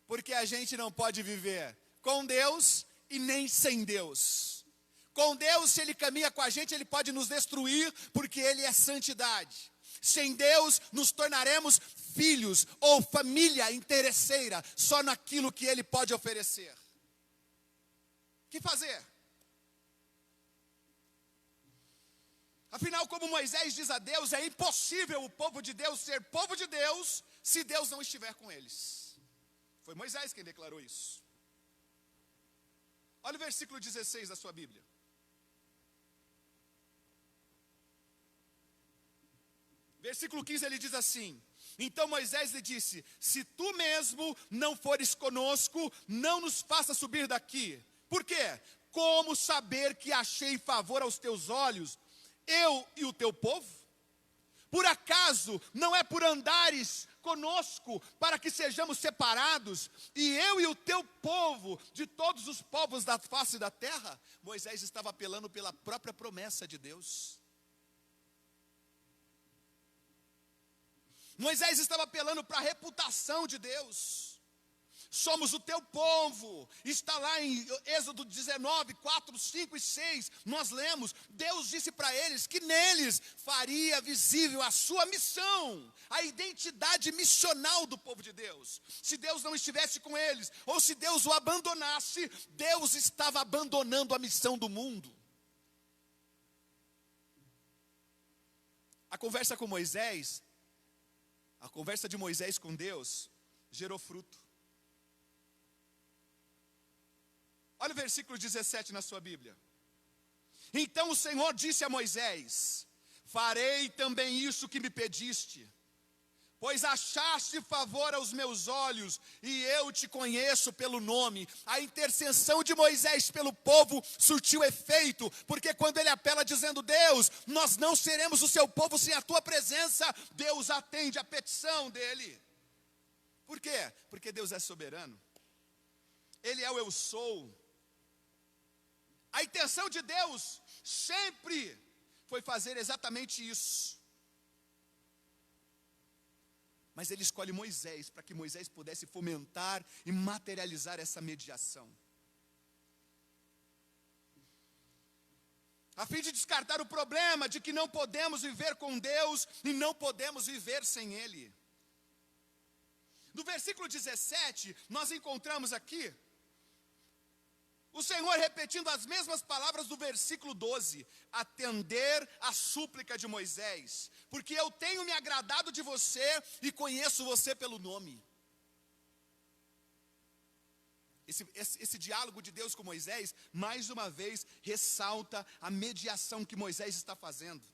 Porque a gente não pode viver com Deus e nem sem Deus. Com Deus, se Ele caminha com a gente, Ele pode nos destruir, porque Ele é santidade. Sem Deus, nos tornaremos filhos ou família interesseira, só naquilo que Ele pode oferecer. O que fazer? Afinal, como Moisés diz a Deus, é impossível o povo de Deus ser povo de Deus, se Deus não estiver com eles. Foi Moisés quem declarou isso. Olha o versículo 16 da sua Bíblia. Versículo 15 ele diz assim: então Moisés lhe disse: se tu mesmo não fores conosco, não nos faça subir daqui. Por quê? Como saber que achei favor aos teus olhos, eu e o teu povo? Por acaso não é por andares conosco para que sejamos separados, e eu e o teu povo de todos os povos da face da terra? Moisés estava apelando pela própria promessa de Deus. Moisés estava apelando para a reputação de Deus. Somos o teu povo. Está lá em Êxodo 19, 4, 5 e 6. Nós lemos, Deus disse para eles que neles faria visível a sua missão, a identidade missional do povo de Deus. Se Deus não estivesse com eles, ou se Deus o abandonasse, Deus estava abandonando a missão do mundo. A conversa de Moisés com Deus gerou fruto. Olha o versículo 17 na sua Bíblia. Então o Senhor disse a Moisés: farei também isso que me pediste, pois achaste favor aos meus olhos, e eu te conheço pelo nome. A intercessão de Moisés pelo povo surtiu efeito, porque quando ele apela dizendo: Deus, nós não seremos o seu povo sem a tua presença, Deus atende a petição dele. Por quê? Porque Deus é soberano. Ele é o eu sou. A intenção de Deus sempre foi fazer exatamente isso. Mas ele escolhe Moisés para que Moisés pudesse fomentar e materializar essa mediação. A fim de descartar o problema de que não podemos viver com Deus e não podemos viver sem Ele. No versículo 17, nós encontramos aqui o Senhor repetindo as mesmas palavras do versículo 12: atender a súplica de Moisés, porque eu tenho me agradado de você e conheço você pelo nome. Esse diálogo de Deus com Moisés, mais uma vez, ressalta a mediação que Moisés está fazendo.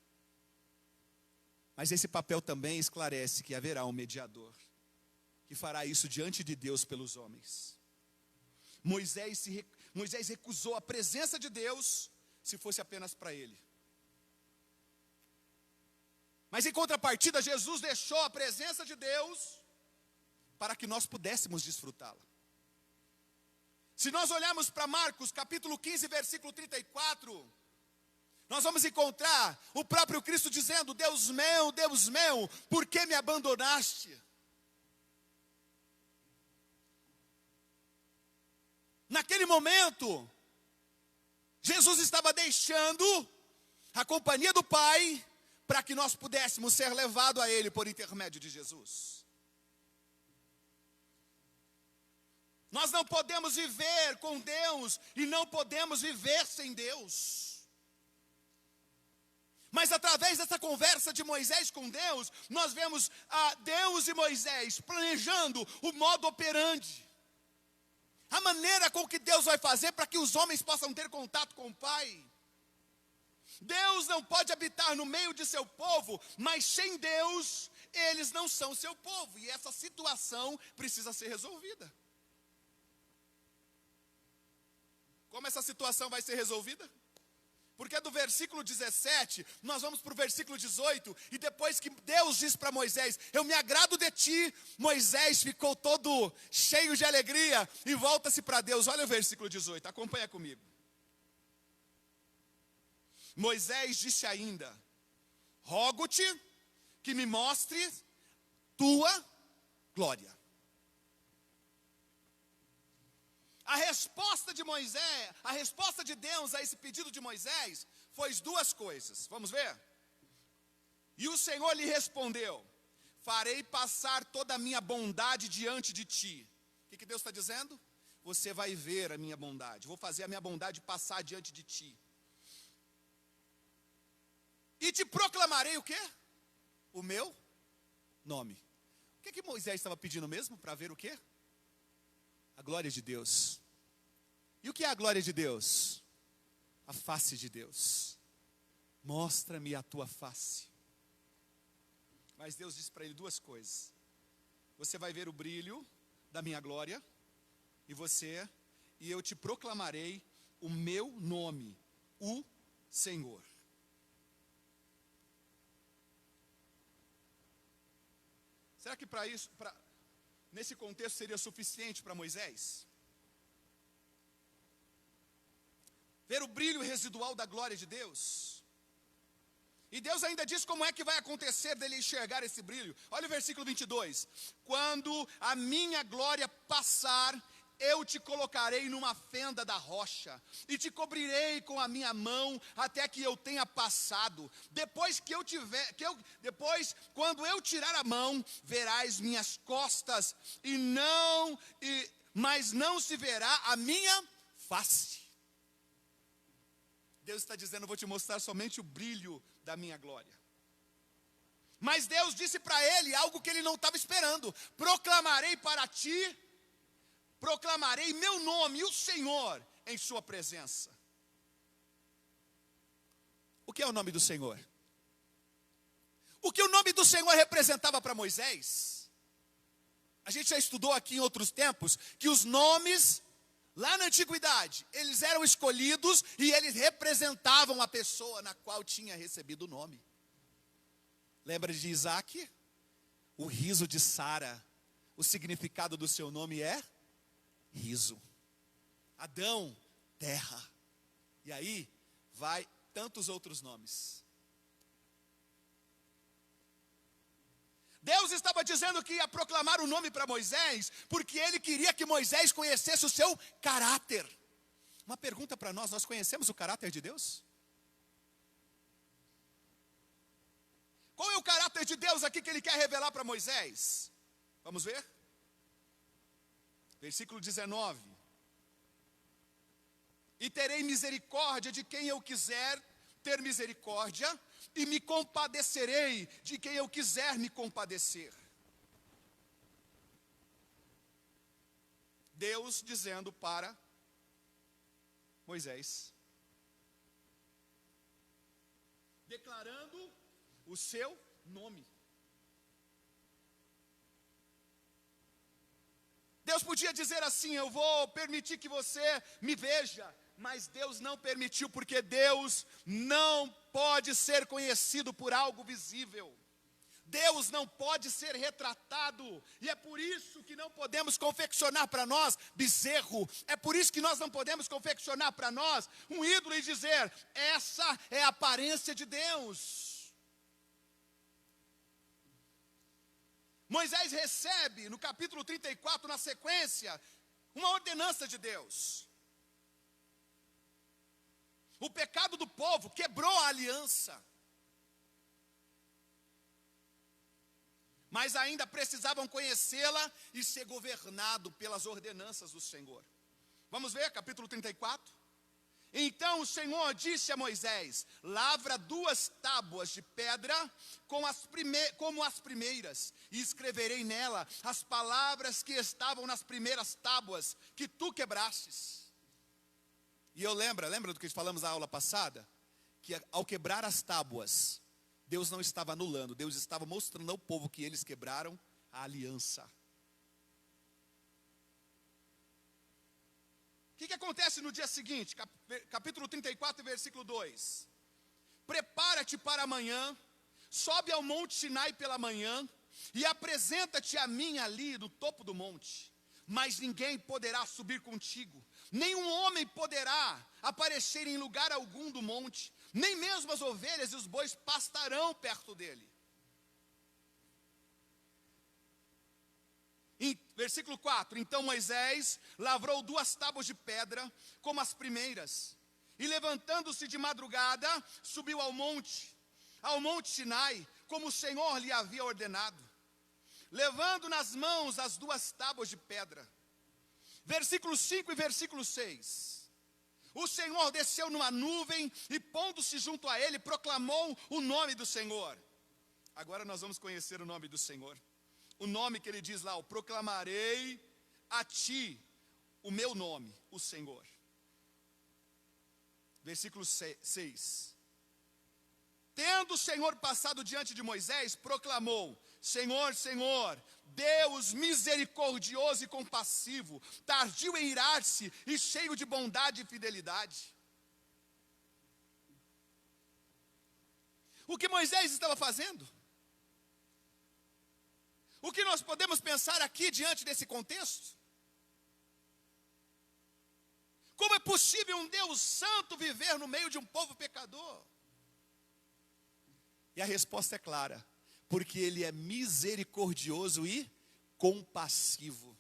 Mas esse papel também esclarece que haverá um mediador, que fará isso diante de Deus pelos homens. Moisés recusou a presença de Deus, se fosse apenas para ele. Mas em contrapartida, Jesus deixou a presença de Deus para que nós pudéssemos desfrutá-la. Se nós olharmos para Marcos capítulo 15, versículo 34, nós vamos encontrar o próprio Cristo dizendo: Deus meu, por que me abandonaste? Naquele momento, Jesus estava deixando a companhia do Pai para que nós pudéssemos ser levados a Ele por intermédio de Jesus. Nós não podemos viver com Deus e não podemos viver sem Deus. Mas através dessa conversa de Moisés com Deus, nós vemos Deus e Moisés planejando o modo operandi. A maneira com que Deus vai fazer para que os homens possam ter contato com o Pai. Deus não pode habitar no meio de seu povo, mas sem Deus, eles não são seu povo. E essa situação precisa ser resolvida. Como essa situação vai ser resolvida? Porque do versículo 17, nós vamos para o versículo 18, e depois que Deus diz para Moisés, eu me agrado de ti, Moisés ficou todo cheio de alegria, e volta-se para Deus. Olha o versículo 18, acompanha comigo. Moisés disse ainda, rogo-te que me mostres tua glória. A resposta de Moisés, a resposta de Deus a esse pedido de Moisés, foi duas coisas. Vamos ver? E o Senhor lhe respondeu, farei passar toda a minha bondade diante de ti. O que Deus está dizendo? Você vai ver a minha bondade, vou fazer a minha bondade passar diante de ti. E te proclamarei o quê? O meu nome. O que Moisés estava pedindo mesmo? Para ver o quê? A glória de Deus. E o que é a glória de Deus? A face de Deus. Mostra-me a tua face. Mas Deus disse para ele duas coisas. Você vai ver o brilho da minha glória, e eu te proclamarei o meu nome, o Senhor. Será que nesse contexto seria suficiente para Moisés? Ver o brilho residual da glória de Deus. E Deus ainda diz como é que vai acontecer dele enxergar esse brilho. Olha o versículo 22. Quando a minha glória passar, eu te colocarei numa fenda da rocha, e te cobrirei com a minha mão, até que eu tenha passado. Quando eu tirar a mão, verás minhas costas, mas não se verá a minha face. Deus está dizendo, eu vou te mostrar somente o brilho da minha glória. Mas Deus disse para ele algo que ele não estava esperando. Proclamarei para ti, proclamarei meu nome, o Senhor, em sua presença. O que é o nome do Senhor? O que o nome do Senhor representava para Moisés? A gente já estudou aqui em outros tempos, que os nomes, lá na antiguidade, eles eram escolhidos e eles representavam a pessoa na qual tinha recebido o nome. Lembra de Isaac? O riso de Sara. O significado do seu nome é riso. Adão, terra. E aí vai tantos outros nomes. Deus estava dizendo que ia proclamar o nome para Moisés, porque ele queria que Moisés conhecesse o seu caráter. Uma pergunta para nós conhecemos o caráter de Deus? Qual é o caráter de Deus aqui que ele quer revelar para Moisés? Vamos ver? Versículo 19. E terei misericórdia de quem eu quiser ter misericórdia, e me compadecerei de quem eu quiser me compadecer. Deus dizendo para Moisés, declarando o seu nome. Deus podia dizer assim, eu vou permitir que você me veja, mas Deus não permitiu, porque Deus não pode ser conhecido por algo visível. Deus não pode ser retratado, e é por isso que não podemos confeccionar para nós bezerro, é por isso que nós não podemos confeccionar para nós um ídolo e dizer, essa é a aparência de Deus. Moisés recebe, no capítulo 34, na sequência, uma ordenança de Deus. O pecado do povo quebrou a aliança. Mas ainda precisavam conhecê-la e ser governado pelas ordenanças do Senhor. Vamos ver, capítulo 34. Então o Senhor disse a Moisés, lavra 2 tábuas de pedra como as primeiras, e escreverei nela as palavras que estavam nas primeiras tábuas, que tu quebrastes. E eu lembra do que falamos na aula passada? Que ao quebrar as tábuas, Deus não estava anulando, Deus estava mostrando ao povo que eles quebraram a aliança. que acontece no dia seguinte? Capítulo 34, versículo 2. Prepara-te para amanhã, sobe ao monte Sinai pela manhã, e apresenta-te a mim ali no topo do monte. Mas ninguém poderá subir contigo, nenhum homem poderá aparecer em lugar algum do monte, nem mesmo as ovelhas e os bois pastarão perto dele. Em versículo 4, então Moisés lavrou 2 tábuas de pedra, como as primeiras, e levantando-se de madrugada, subiu ao monte Sinai, como o Senhor lhe havia ordenado, levando nas mãos as 2 tábuas de pedra. Versículo 5 e versículo 6. O Senhor desceu numa nuvem e, pondo-se junto a ele, proclamou o nome do Senhor. Agora nós vamos conhecer o nome do Senhor. O nome que ele diz lá, proclamarei a ti o meu nome, o Senhor. Versículo 6. Tendo o Senhor passado diante de Moisés, proclamou: Senhor, Senhor, Deus misericordioso e compassivo, tardio em irar-se e cheio de bondade e fidelidade. O que Moisés estava fazendo? O que nós podemos pensar aqui diante desse contexto? Como é possível um Deus santo viver no meio de um povo pecador? E a resposta é clara: porque Ele é misericordioso e compassivo.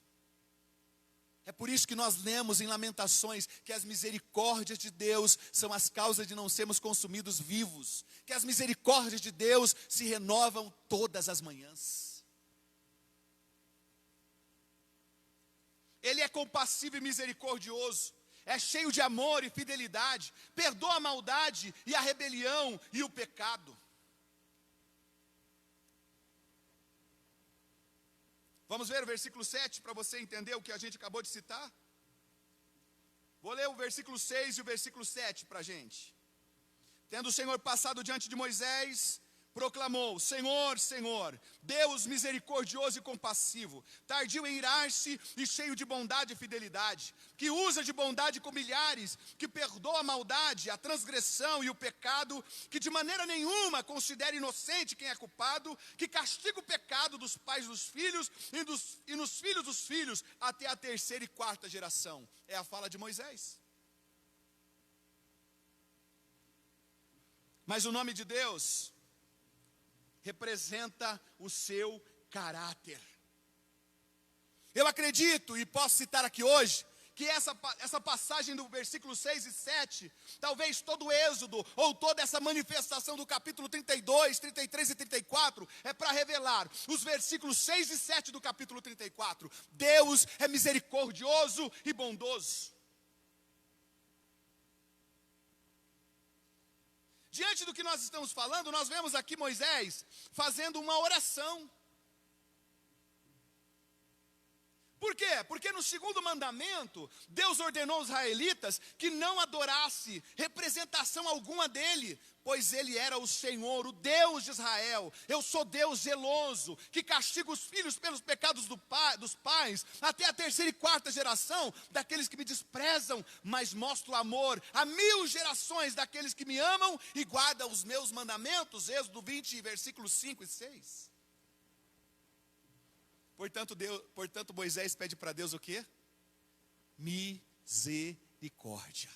É por isso que nós lemos em Lamentações que as misericórdias de Deus são as causas de não sermos consumidos vivos, que as misericórdias de Deus se renovam todas as manhãs. Ele é compassivo e misericordioso, é cheio de amor e fidelidade, perdoa a maldade e a rebelião e o pecado. Vamos ver o versículo 7 para você entender o que a gente acabou de citar? Vou ler o versículo 6 e o versículo 7 para a gente. Tendo o Senhor passado diante de Moisés, proclamou: Senhor, Senhor, Deus misericordioso e compassivo, tardio em irar-se e cheio de bondade e fidelidade, que usa de bondade com milhares, que perdoa a maldade, a transgressão e o pecado, que de maneira nenhuma considera inocente quem é culpado, que castiga o pecado dos pais dos filhos e nos filhos dos filhos, até a 3ª e 4ª geração. É a fala de Moisés. Mas o nome de Deus representa o seu caráter. Eu acredito, e posso citar aqui hoje, que essa passagem do versículo 6 e 7, talvez todo o êxodo, ou toda essa manifestação do capítulo 32, 33 e 34, é para revelar os versículos 6 e 7 do capítulo 34. Deus é misericordioso e bondoso. Diante do que nós estamos falando, nós vemos aqui Moisés fazendo uma oração. Por quê? Porque no 2º mandamento, Deus ordenou aos israelitas que não adorasse representação alguma dele, pois ele era o Senhor, o Deus de Israel. Eu sou Deus zeloso, que castiga os filhos pelos pecados dos pais, até a 3ª e 4ª geração daqueles que me desprezam, mas mostro amor a 1000 gerações daqueles que me amam e guardam os meus mandamentos. Êxodo 20, versículos 5 e 6. Portanto, Moisés pede para Deus o quê? Misericórdia.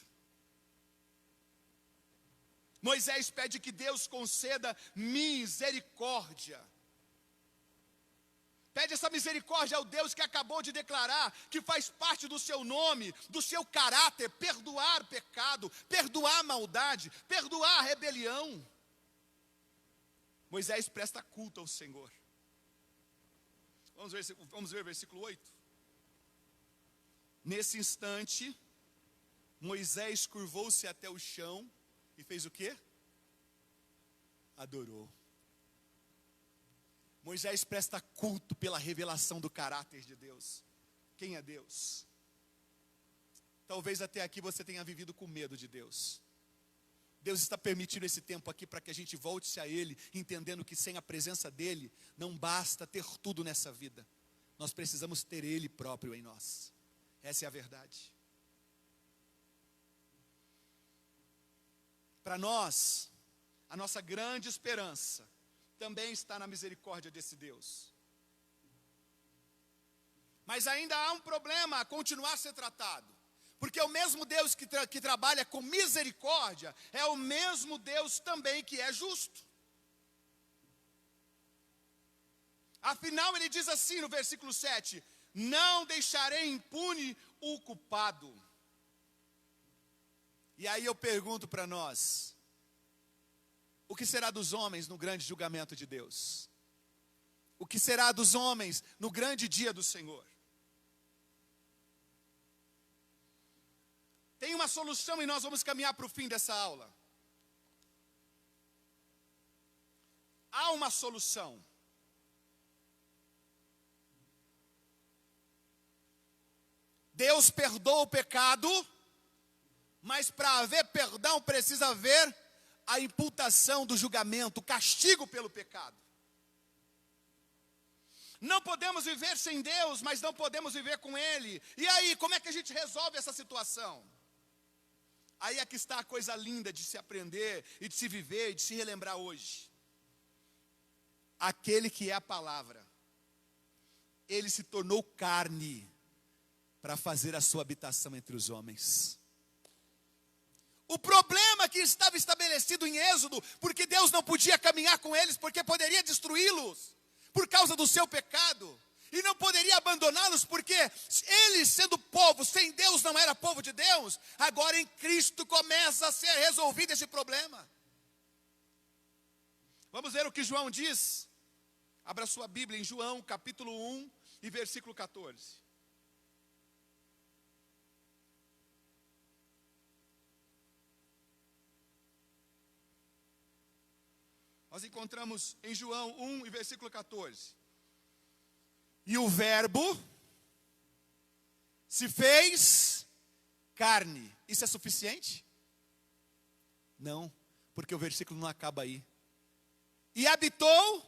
Moisés pede que Deus conceda misericórdia. Pede essa misericórdia ao Deus que acabou de declarar que faz parte do seu nome, do seu caráter, perdoar pecado, perdoar maldade, perdoar rebelião. Moisés presta culto ao Senhor. Vamos ver o versículo 8. Nesse instante, Moisés curvou-se até o chão e fez o quê? Adorou. Moisés presta culto pela revelação do caráter de Deus. Quem é Deus? Talvez até aqui você tenha vivido com medo de Deus. Deus está permitindo esse tempo aqui para que a gente volte-se a Ele, entendendo que sem a presença dEle, não basta ter tudo nessa vida. Nós precisamos ter Ele próprio em nós. Essa é a verdade. Para nós, a nossa grande esperança também está na misericórdia desse Deus. Mas ainda há um problema a continuar a ser tratado. Porque o mesmo Deus que trabalha com misericórdia é o mesmo Deus também que é justo. Afinal, ele diz assim no versículo 7, não deixarei impune o culpado. E aí eu pergunto para nós, o que será dos homens no grande julgamento de Deus? O que será dos homens no grande dia do Senhor? Tem uma solução e nós vamos caminhar para o fim dessa aula. Há uma solução. Deus perdoa o pecado, mas para haver perdão precisa haver a imputação do julgamento, o castigo pelo pecado. Não podemos viver sem Deus, mas não podemos viver com Ele. E aí, como é que a gente resolve essa situação? Aí é que está a coisa linda de se aprender, e de se viver, e de se relembrar hoje. Aquele que é a palavra, Ele se tornou carne, para fazer a sua habitação entre os homens. O problema que estava estabelecido em Êxodo, porque Deus não podia caminhar com eles, porque poderia destruí-los, por causa do seu pecado, e não poderia abandoná-los, porque eles sendo povo, sem Deus não era povo de Deus, agora em Cristo começa a ser resolvido esse problema. Vamos ver o que João diz, abra sua Bíblia em João capítulo 1 e versículo 14. Nós encontramos em João 1 e versículo 14. E o verbo se fez carne. Isso é suficiente? Não, porque o versículo não acaba aí. E habitou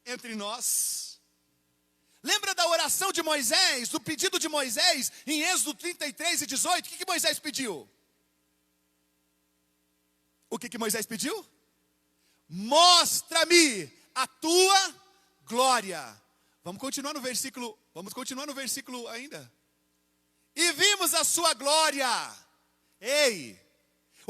entre nós. Lembra da oração de Moisés, do pedido de Moisés, em Êxodo 33 e 18? O que Moisés pediu? O que Moisés pediu? Mostra-me a tua glória. Vamos continuar no versículo ainda. E vimos a sua glória. Ei,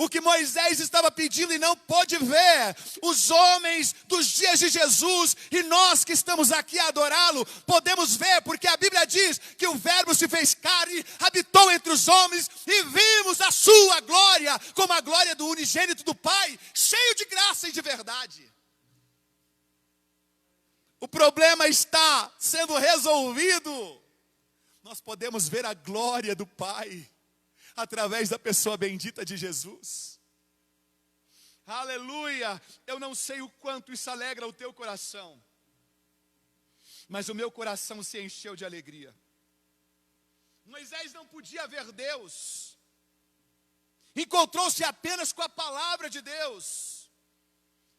o que Moisés estava pedindo e não pôde ver, os homens dos dias de Jesus e nós que estamos aqui a adorá-lo, podemos ver, porque a Bíblia diz que o verbo se fez carne, habitou entre os homens e vimos a sua glória, como a glória do unigênito do Pai, cheio de graça e de verdade. O problema está sendo resolvido. Nós podemos ver a glória do Pai através da pessoa bendita de Jesus. Aleluia! Eu não sei o quanto isso alegra o teu coração, mas o meu coração se encheu de alegria. Moisés não podia ver Deus, encontrou-se apenas com a palavra de Deus.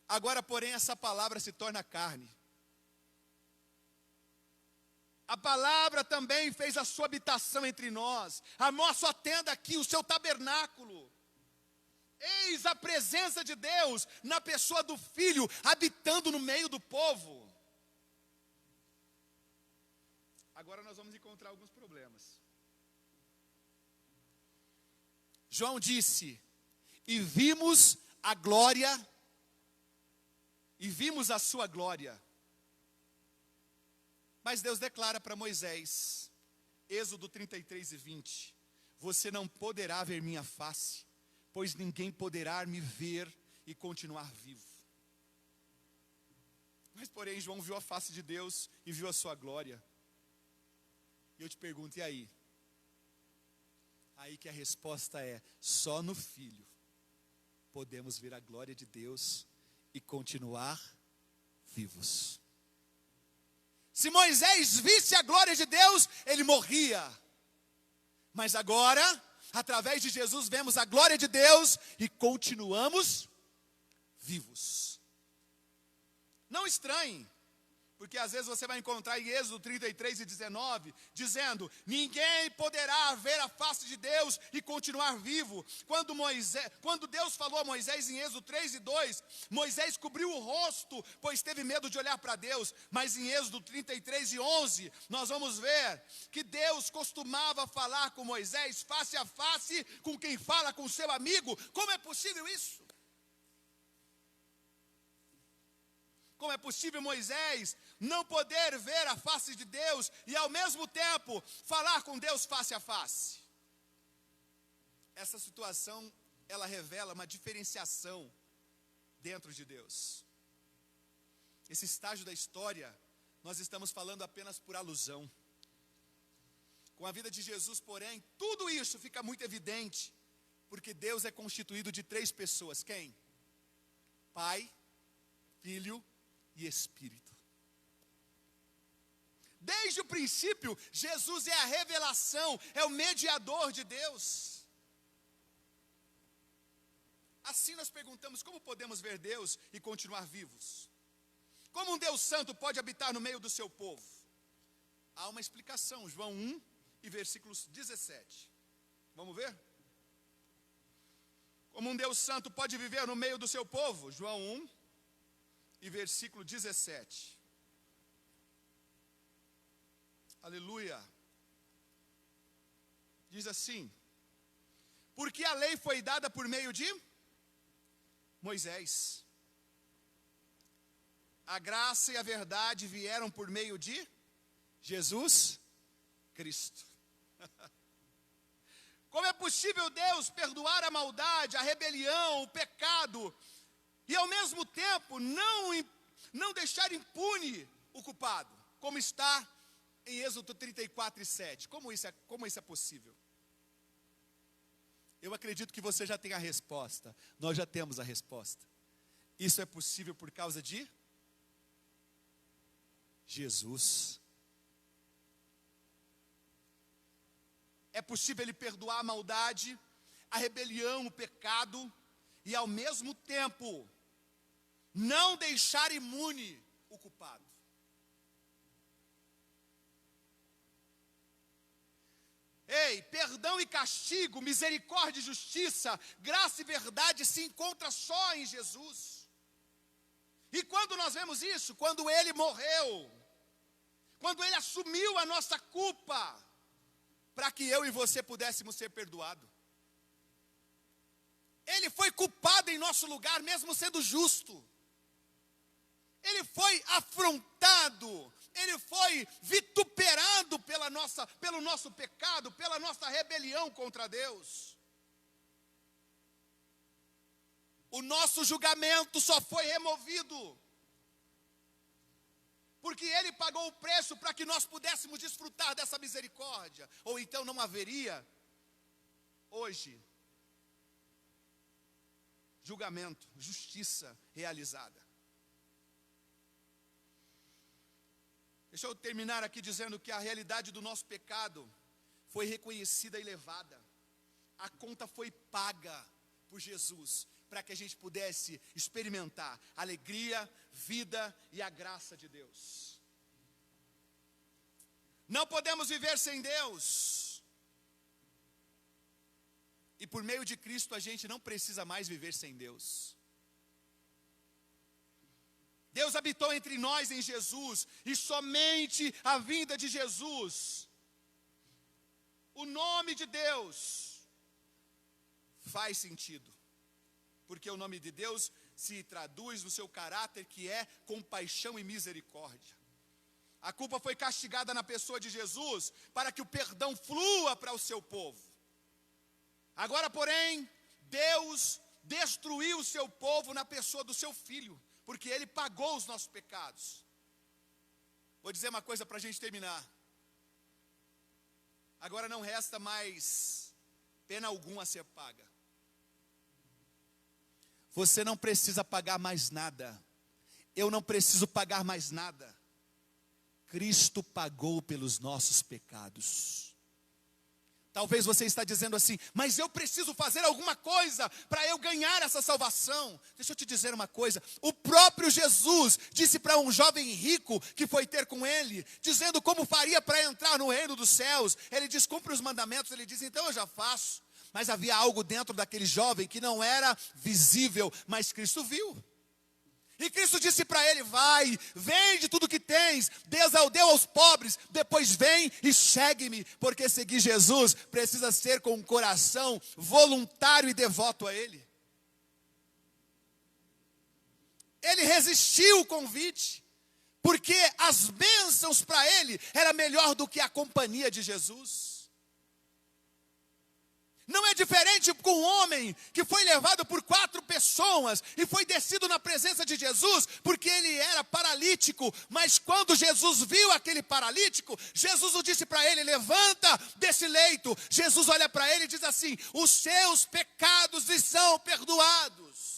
Agora, porém, essa palavra se torna carne. A palavra também fez a sua habitação entre nós, a nossa tenda aqui, o seu tabernáculo. Eis a presença de Deus na pessoa do Filho, habitando no meio do povo. Agora nós vamos encontrar alguns problemas. João disse, e vimos a glória, e vimos a sua glória. Mas Deus declara para Moisés, Êxodo 33 e 20, você não poderá ver minha face, pois ninguém poderá me ver e continuar vivo. Mas porém João viu a face de Deus e viu a sua glória. E eu te pergunto, e aí? Aí que a resposta é, só no Filho podemos ver a glória de Deus e continuar vivos. Se Moisés visse a glória de Deus, ele morria. Mas agora, através de Jesus, vemos a glória de Deus e continuamos vivos. Não estranhe Porque às vezes você vai encontrar em Êxodo 33 e 19, dizendo: ninguém poderá ver a face de Deus e continuar vivo. Quando Deus falou a Moisés em Êxodo 3 e 2, Moisés cobriu o rosto, pois teve medo de olhar para Deus. Mas em Êxodo 33 e 11, nós vamos ver que Deus costumava falar com Moisés face a face, com quem fala com seu amigo. Como é possível isso? Como é possível Moisés não poder ver a face de Deus e ao mesmo tempo falar com Deus face a face? Essa situação, ela revela uma diferenciação dentro de Deus. Esse estágio da história, nós estamos falando apenas por alusão. Com a vida de Jesus, porém, tudo isso fica muito evidente, porque Deus é constituído de 3 pessoas. Quem? Pai, Filho e Espírito. Desde o princípio, Jesus é a revelação, é o mediador de Deus. Assim nós perguntamos: como podemos ver Deus e continuar vivos? Como um Deus santo pode habitar no meio do seu povo? Há uma explicação, João 1 e versículos 17. Vamos ver? Como um Deus santo pode viver no meio do seu povo? João 1 e versículo 17. Aleluia. Diz assim: porque a lei foi dada por meio de Moisés, a graça e a verdade vieram por meio de Jesus Cristo. Como é possível Deus perdoar a maldade, a rebelião, o pecado, e ao mesmo tempo não deixar impune o culpado, como está em Êxodo 34 e 7. Como isso é possível? Eu acredito que você já tem a resposta. Nós já temos a resposta. Isso é possível por causa de Jesus. É possível Ele perdoar a maldade, a rebelião, o pecado, e ao mesmo tempo não deixar imune o culpado. Ei, perdão e castigo, misericórdia e justiça, graça e verdade se encontra só em Jesus. E quando nós vemos isso? Quando Ele morreu, quando Ele assumiu a nossa culpa, para que eu e você pudéssemos ser perdoados. Ele foi culpado em nosso lugar, mesmo sendo justo. Ele foi afrontado, Ele foi vituperado pelo nosso pecado, pela nossa rebelião contra Deus. O nosso julgamento só foi removido porque Ele pagou o preço para que nós pudéssemos desfrutar dessa misericórdia. Ou então não haveria hoje julgamento, justiça realizada. Deixa eu terminar aqui dizendo que a realidade do nosso pecado foi reconhecida e levada. A conta foi paga por Jesus, para que a gente pudesse experimentar alegria, vida e a graça de Deus. Não podemos viver sem Deus. E por meio de Cristo a gente não precisa mais viver sem Deus. Deus habitou entre nós em Jesus, e somente a vinda de Jesus, o nome de Deus, faz sentido. Porque o nome de Deus se traduz no seu caráter, que é compaixão e misericórdia. A culpa foi castigada na pessoa de Jesus, para que o perdão flua para o seu povo. Agora, porém, Deus destruiu o seu povo na pessoa do seu Filho, porque Ele pagou os nossos pecados. Vou dizer uma coisa para a gente terminar. Agora não resta mais pena alguma a ser paga. Você não precisa pagar mais nada. Eu não preciso pagar mais nada. Cristo pagou pelos nossos pecados. Talvez você está dizendo assim, mas eu preciso fazer alguma coisa para eu ganhar essa salvação. Deixa eu te dizer uma coisa, o próprio Jesus disse para um jovem rico que foi ter com ele, dizendo como faria para entrar no reino dos céus. Ele diz, cumpre os mandamentos, ele diz, então eu já faço. Mas havia algo dentro daquele jovem que não era visível, mas Cristo viu. E Cristo disse para ele, vai, vende tudo que tens, dê aos pobres, depois vem e segue-me. Porque seguir Jesus precisa ser com um coração voluntário e devoto a Ele. Ele resistiu o convite, porque as bênçãos para ele era melhor do que a companhia de Jesus. Não é diferente com um homem que foi levado por 4 pessoas e foi descido na presença de Jesus porque ele era paralítico. Mas quando Jesus viu aquele paralítico, Jesus o disse para ele, levanta desse leito. Jesus olha para ele e diz assim, os seus pecados lhe são perdoados.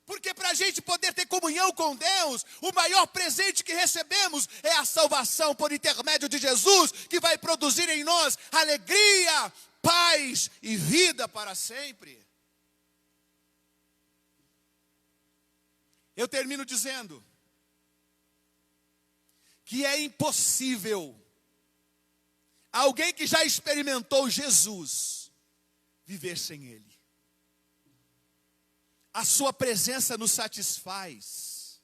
Porque para a gente poder ter comunhão com Deus, o maior presente que recebemos é a salvação por intermédio de Jesus, que vai produzir em nós alegria, paz e vida para sempre. Eu termino dizendo que é impossível alguém que já experimentou Jesus viver sem Ele. A sua presença nos satisfaz.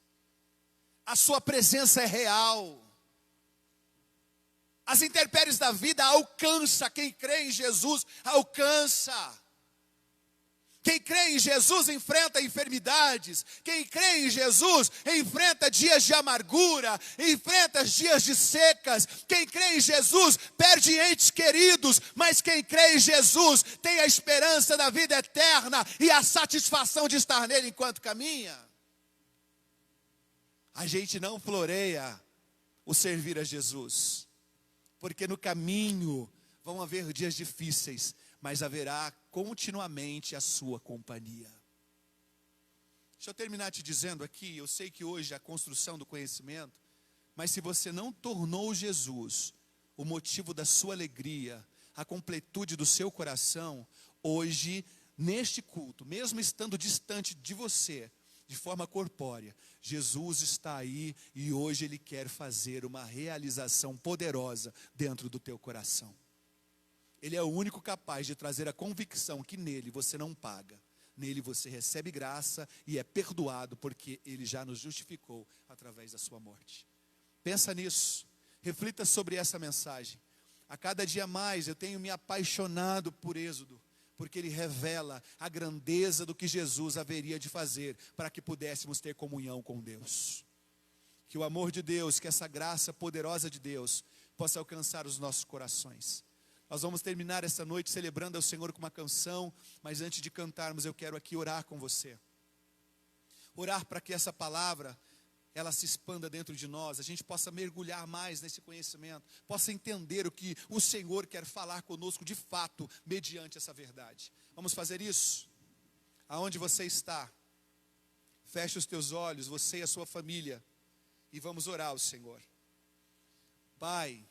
A sua presença é real. As intempéries da vida alcança quem crê em Jesus, alcança. Quem crê em Jesus enfrenta enfermidades. Quem crê em Jesus enfrenta dias de amargura, enfrenta dias de secas. Quem crê em Jesus perde entes queridos, mas quem crê em Jesus tem a esperança da vida eterna e a satisfação de estar nele enquanto caminha. A gente não floreia o servir a Jesus, porque no caminho vão haver dias difíceis, mas haverá continuamente a sua companhia. Deixa eu terminar te dizendo aqui, eu sei que hoje é a construção do conhecimento, mas se você não tornou Jesus o motivo da sua alegria, a completude do seu coração, hoje, neste culto, mesmo estando distante de você, de forma corpórea, Jesus está aí e hoje Ele quer fazer uma realização poderosa dentro do teu coração. Ele é o único capaz de trazer a convicção que nele você não paga. Nele você recebe graça e é perdoado porque Ele já nos justificou através da sua morte. Pensa nisso, reflita sobre essa mensagem. A cada dia mais eu tenho me apaixonado por Êxodo, porque ele revela a grandeza do que Jesus haveria de fazer para que pudéssemos ter comunhão com Deus. Que o amor de Deus, que essa graça poderosa de Deus possa alcançar os nossos corações. Nós vamos terminar essa noite celebrando ao Senhor com uma canção, mas antes de cantarmos eu quero aqui orar com você. Orar para que essa palavra, ela se expanda dentro de nós, a gente possa mergulhar mais nesse conhecimento, possa entender o que o Senhor quer falar conosco de fato, mediante essa verdade. Vamos fazer isso? Aonde você está, feche os teus olhos, você e a sua família, e vamos orar ao Senhor. Pai,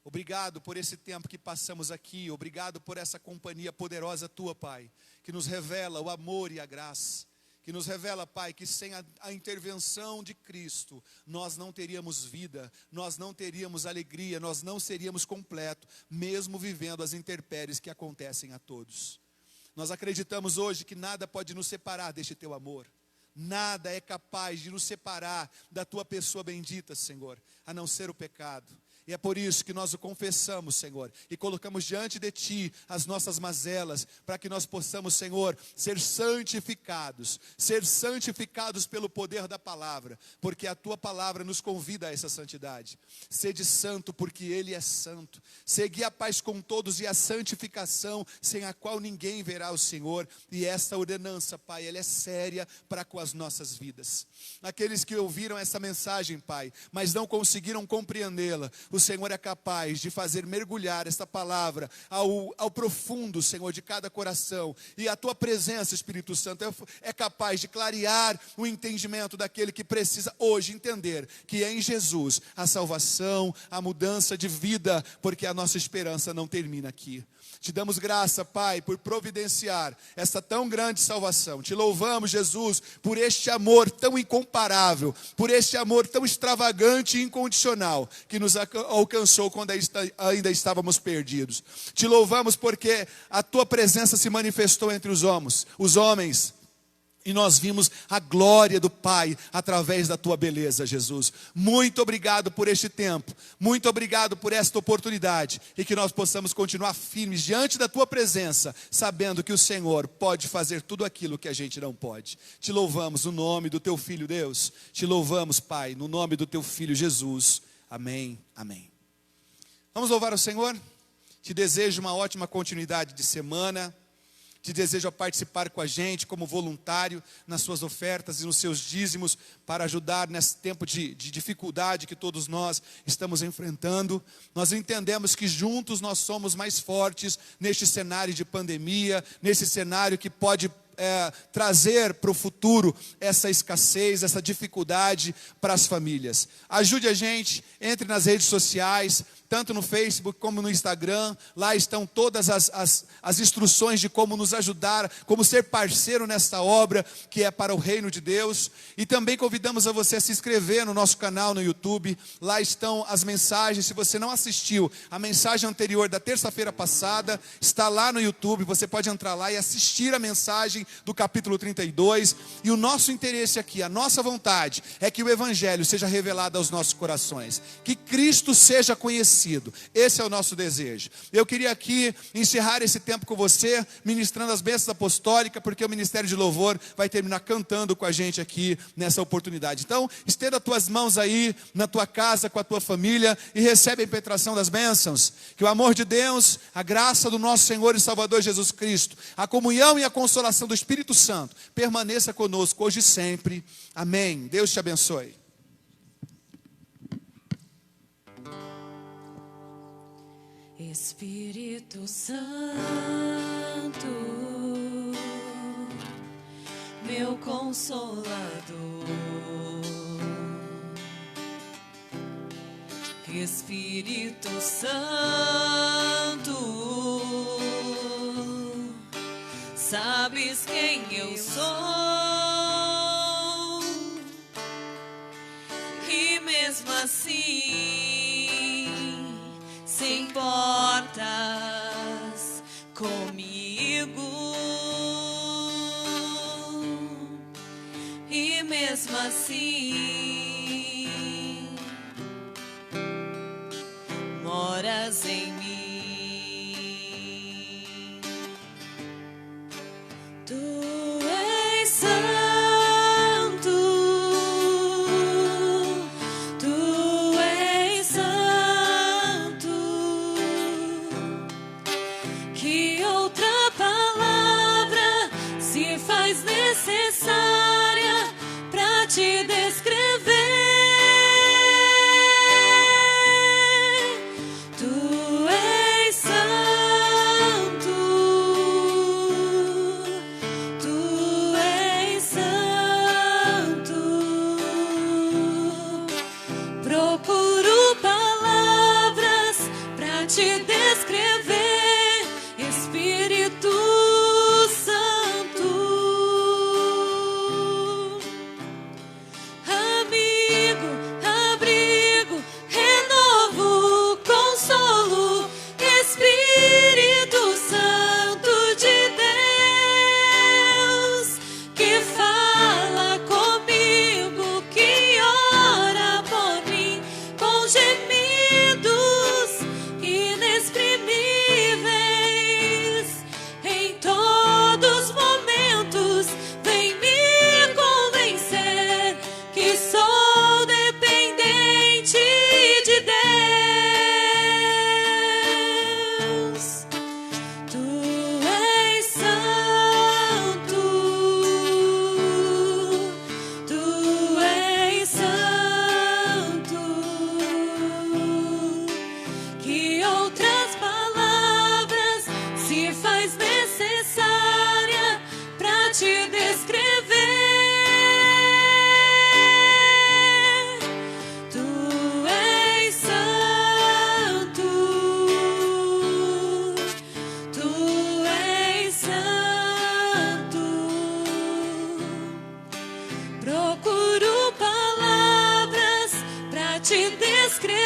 obrigado por esse tempo que passamos aqui, obrigado por essa companhia poderosa tua, Pai, que nos revela o amor e a graça, que nos revela, Pai, que sem a intervenção de Cristo, nós não teríamos vida, nós não teríamos alegria, nós não seríamos completos, mesmo vivendo as intempéries que acontecem a todos. Nós acreditamos hoje que nada pode nos separar deste teu amor, nada é capaz de nos separar da tua pessoa bendita, Senhor, a não ser o pecado. E é por isso que nós o confessamos, Senhor, e colocamos diante de Ti as nossas mazelas, para que nós possamos, Senhor, ser santificados pelo poder da palavra, porque a Tua palavra nos convida a essa santidade. Sede santo, porque Ele é santo. Segui a paz com todos e a santificação, sem a qual ninguém verá o Senhor. E esta ordenança, Pai, ela é séria para com as nossas vidas. Aqueles que ouviram essa mensagem, Pai, mas não conseguiram compreendê-la, o Senhor é capaz de fazer mergulhar esta palavra ao profundo, Senhor, de cada coração. E a tua presença, Espírito Santo, é capaz de clarear o entendimento daquele que precisa hoje entender que é em Jesus a salvação, a mudança de vida, porque a nossa esperança não termina aqui. Te damos graça, Pai, por providenciar essa tão grande salvação. Te louvamos, Jesus, por este amor tão incomparável, por este amor tão extravagante e incondicional que nos alcançou quando ainda estávamos perdidos. Te louvamos porque a tua presença se manifestou entre os homens. E nós vimos a glória do Pai através da tua beleza, Jesus. Muito obrigado por este tempo. Muito obrigado por esta oportunidade. E que nós possamos continuar firmes diante da tua presença, sabendo que o Senhor pode fazer tudo aquilo que a gente não pode. Te louvamos no nome do teu Filho, Deus. Te louvamos, Pai, no nome do teu Filho, Jesus. Amém, amém. Vamos louvar o Senhor? Te desejo uma ótima continuidade de semana. Te desejo a participar com a gente como voluntário nas suas ofertas e nos seus dízimos para ajudar nesse tempo de dificuldade que todos nós estamos enfrentando. Nós entendemos que juntos nós somos mais fortes neste cenário de pandemia, nesse cenário que pode trazer para o futuro essa escassez, essa dificuldade para as famílias. Ajude a gente, entre nas redes sociais, tanto no Facebook como no Instagram. Lá estão todas as instruções de como nos ajudar, como ser parceiro nesta obra que é para o reino de Deus. E também convidamos a você a se inscrever no nosso canal no YouTube. Lá estão as mensagens. Se você não assistiu a mensagem anterior da terça-feira passada, está lá no YouTube. Você pode entrar lá e assistir a mensagem do capítulo 32. E o nosso interesse aqui, a nossa vontade é que o Evangelho seja revelado aos nossos corações, que Cristo seja conhecido. Esse é o nosso desejo. Eu queria aqui encerrar esse tempo com você, ministrando as bênçãos apostólicas, porque o Ministério de Louvor vai terminar cantando com a gente aqui nessa oportunidade. Então, estenda as tuas mãos aí na tua casa, com a tua família, e recebe a impetração das bênçãos. Que o amor de Deus, a graça do nosso Senhor e Salvador Jesus Cristo, a comunhão e a consolação do Espírito Santo permaneça conosco hoje e sempre. Amém. Deus te abençoe. Espírito Santo, meu consolador, Espírito Santo, sabes quem eu sou, e mesmo assim se importas comigo, e mesmo assim moras em mim. Tu és santo, tu és santo. Que outra palavra se faz necessária para te descrever? Tu és santo, tu és santo. Procuro palavras para te descrever, Espírito necessária pra te descrever. Tu és santo, tu és santo. Procuro palavras pra te descrever.